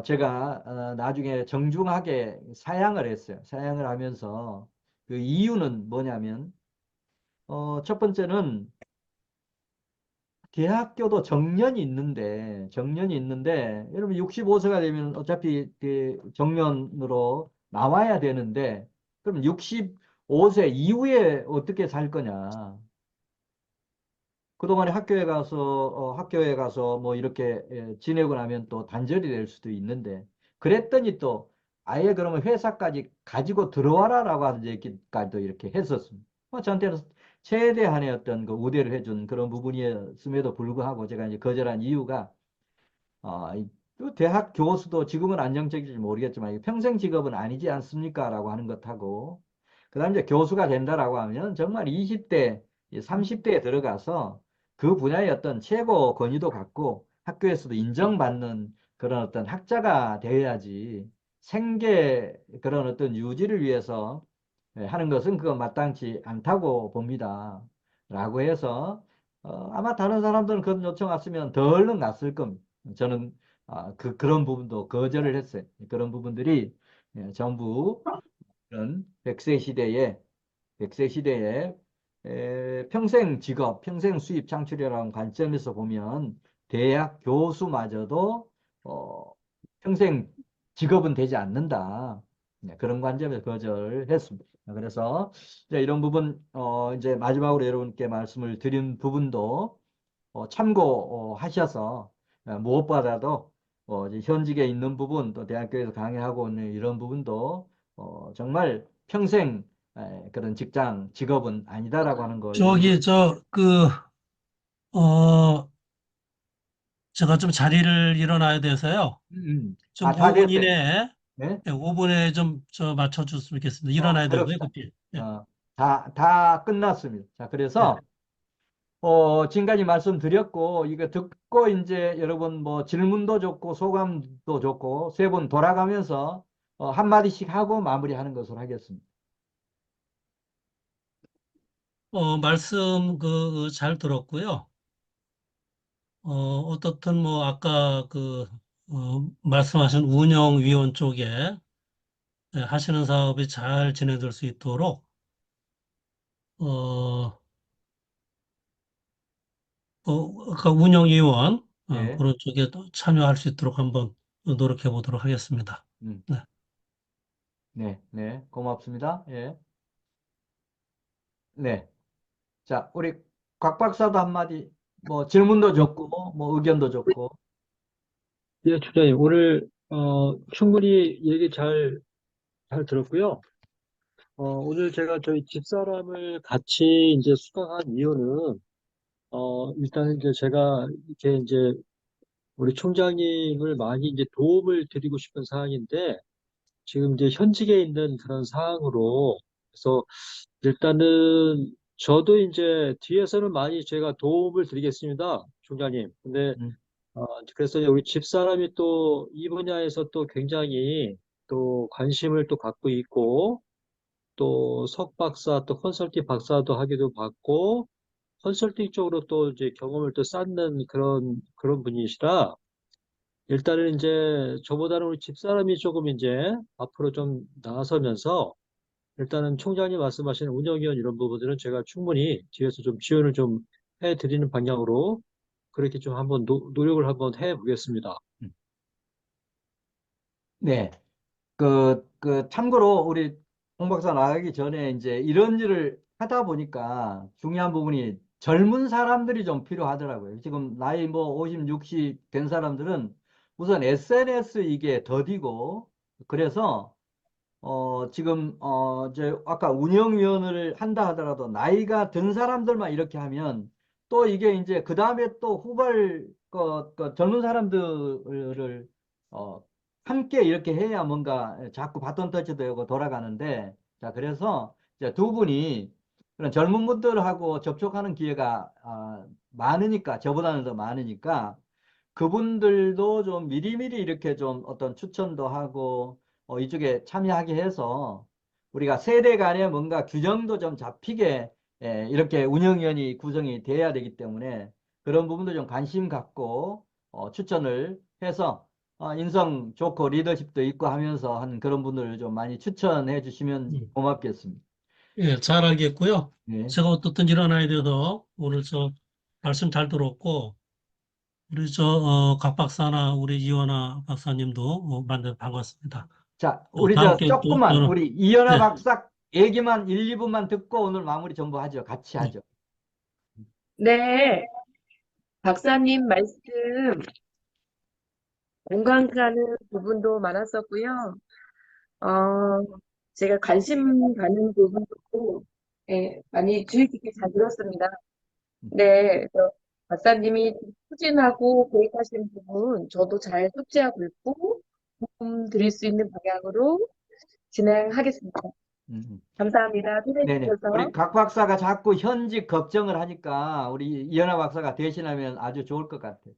제가 나중에 정중하게 사양을 했어요. 사양을 하면서 그 이유는 뭐냐면 첫 번째는 대학교도 정년이 있는데, 여러분 65세가 되면 어차피 그 정년으로 나와야 되는데, 그럼 65세 이후에 어떻게 살 거냐. 그동안에 학교에 가서 뭐 이렇게 지내고 나면 또 단절이 될 수도 있는데, 그랬더니 또 아예 그러면 회사까지 가지고 들어와라라고 하는 얘기까지도 이렇게 했었습니다. 저한테는 최대한의 어떤 그 우대를 해준 그런 부분이었음에도 불구하고 제가 이제 거절한 이유가 그 대학 교수도 지금은 안정적일지 모르겠지만 평생 직업은 아니지 않습니까? 라고 하는 것하고 그다음 이제 교수가 된다라고 하면 정말 20대, 30대에 들어가서 그 분야의 어떤 최고 권위도 갖고 학교에서도 인정받는 그런 어떤 학자가 되어야지 생계 그런 어떤 유지를 위해서 하는 것은 그건 마땅치 않다고 봅니다. 라고 해서 아마 다른 사람들은 그런 요청 왔으면 더 얼른 갔을 겁니다. 저는 그런 부분도 거절을 했어요. 그런 부분들이 전부 그런 100세 시대에 평생 직업, 평생 수입 창출이라는 관점에서 보면 대학 교수마저도 어, 평생 직업은 되지 않는다. 그런 관점에서 거절했습니다. 그래서 이제 이런 부분 이제 마지막으로 여러분께 말씀을 드린 부분도 참고하셔서 무엇보다도 이제 현직에 있는 부분 또 대학교에서 강의하고 있는 이런 부분도 정말 평생 그런 직업은 아니다라고 하는 거 이런 거. 저기, 어, 제가 좀 자리를 일어나야 돼서요. 좀 다 5분 됐어요. 이내에, 네? 5분에 좀 맞춰줬으면 좋겠습니다. 일어나야 되고요, 그럽시다. 급히. 예, 다 끝났습니다. 자, 예. 그래서 지금까지 말씀드렸고, 이거 듣고 이제 여러분 뭐 질문도 좋고 소감도 좋고 세 분 돌아가면서 한마디씩 하고 마무리하는 것으로 하겠습니다. 말씀 잘 들었고요. 어떻든 뭐 아까 말씀하신 운영위원 쪽에 하시는 사업이 잘 진행될 수 있도록 어, 아까 운영위원 예. 그런 쪽에 또 참여할 수 있도록 한번 노력해 보도록 하겠습니다. 음. 네. 네, 네, 고맙습니다. 예. 네. 자, 우리 곽 박사도 한마디, 뭐 질문도 좋고, 뭐 의견도 좋고. 예, 주장님, 오늘, 충분히 얘기 잘 들었고요. 오늘 제가 저희 집사람을 같이 이제 수강한 이유는, 일단 이제 제가 이렇게 이제 우리 총장님을 많이 이제 도움을 드리고 싶은 상황인데, 지금 이제 현직에 있는 그런 상황으로, 그래서 일단은 저도 이제 뒤에서는 많이 제가 도움을 드리겠습니다, 총장님. 근데 음, 어, 그래서 우리 집사람이 또 이 분야에서 또 굉장히 또 관심을 또 갖고 있고, 또 석박사, 또 컨설팅 박사도 하기도 받고, 컨설팅 쪽으로 또 이제 경험을 또 쌓는 그런 분이시라, 일단은 이제 저보다는 우리 집사람이 조금 이제 앞으로 좀 나서면서, 일단은 총장님 말씀하신 운영위원 이런 부분들은 제가 충분히 뒤에서 좀 지원을 좀 해드리는 방향으로 그렇게 좀 한번 노력을 한번 해보겠습니다. 네. 참고로 우리 홍 박사 나가기 전에 이제 이런 일을 하다 보니까 중요한 부분이 젊은 사람들이 좀 필요하더라고요. 지금 나이 뭐 50, 60 된 사람들은 우선 SNS 이게 더디고 그래서 지금, 이제, 아까 운영위원을 한다 하더라도 나이가 든 사람들만 이렇게 하면 또 이게 이제 그 다음에 또 젊은 사람들을, 어, 함께 이렇게 해야 뭔가 자꾸 바톤 터치되고 돌아가는데, 자, 그래서 이제 두 분이 그런 젊은 분들하고 접촉하는 기회가, 많으니까, 저보다는 더 많으니까, 그분들도 좀 미리미리 이렇게 좀 어떤 추천도 하고 이쪽에 참여하게 해서 우리가 세대 간에 뭔가 균형도 좀 잡히게 이렇게 운영위원이 구성이 돼야 되기 때문에 그런 부분도 좀 관심 갖고 추천을 해서 인성 좋고 리더십도 있고 하면서 한 그런 분들을 좀 많이 추천해 주시면 음. 고맙겠습니다. 예, 잘 알겠고요. 네. 제가 어떻든 일어나야 돼서 오늘 말씀 잘 들었고, 우리 각 박사나 우리 이원아 박사님도 만나서 반갑습니다. 자, 또 우리 다음 저 기회에 또 조금만 저는, 우리 이현아 네, 박사 얘기만 1, 2분만 듣고 오늘 마무리 전부 하죠. 같이 네, 하죠. 네, 박사님 말씀 공감 가는 부분도 많았었고요. 어, 제가 관심 가는 부분도 많이 주의 깊게 잘 들었습니다. 네, 박사님이 추진하고 계획하신 부분 저도 잘 숙지하고 있고 도움 드릴 수 있는 방향으로 진행하겠습니다. 음. 감사합니다. 초대해 네네. 주셔서. 우리 각 박사가 자꾸 현직 걱정을 하니까 우리 이현아 박사가 대신하면 아주 좋을 것 같아요.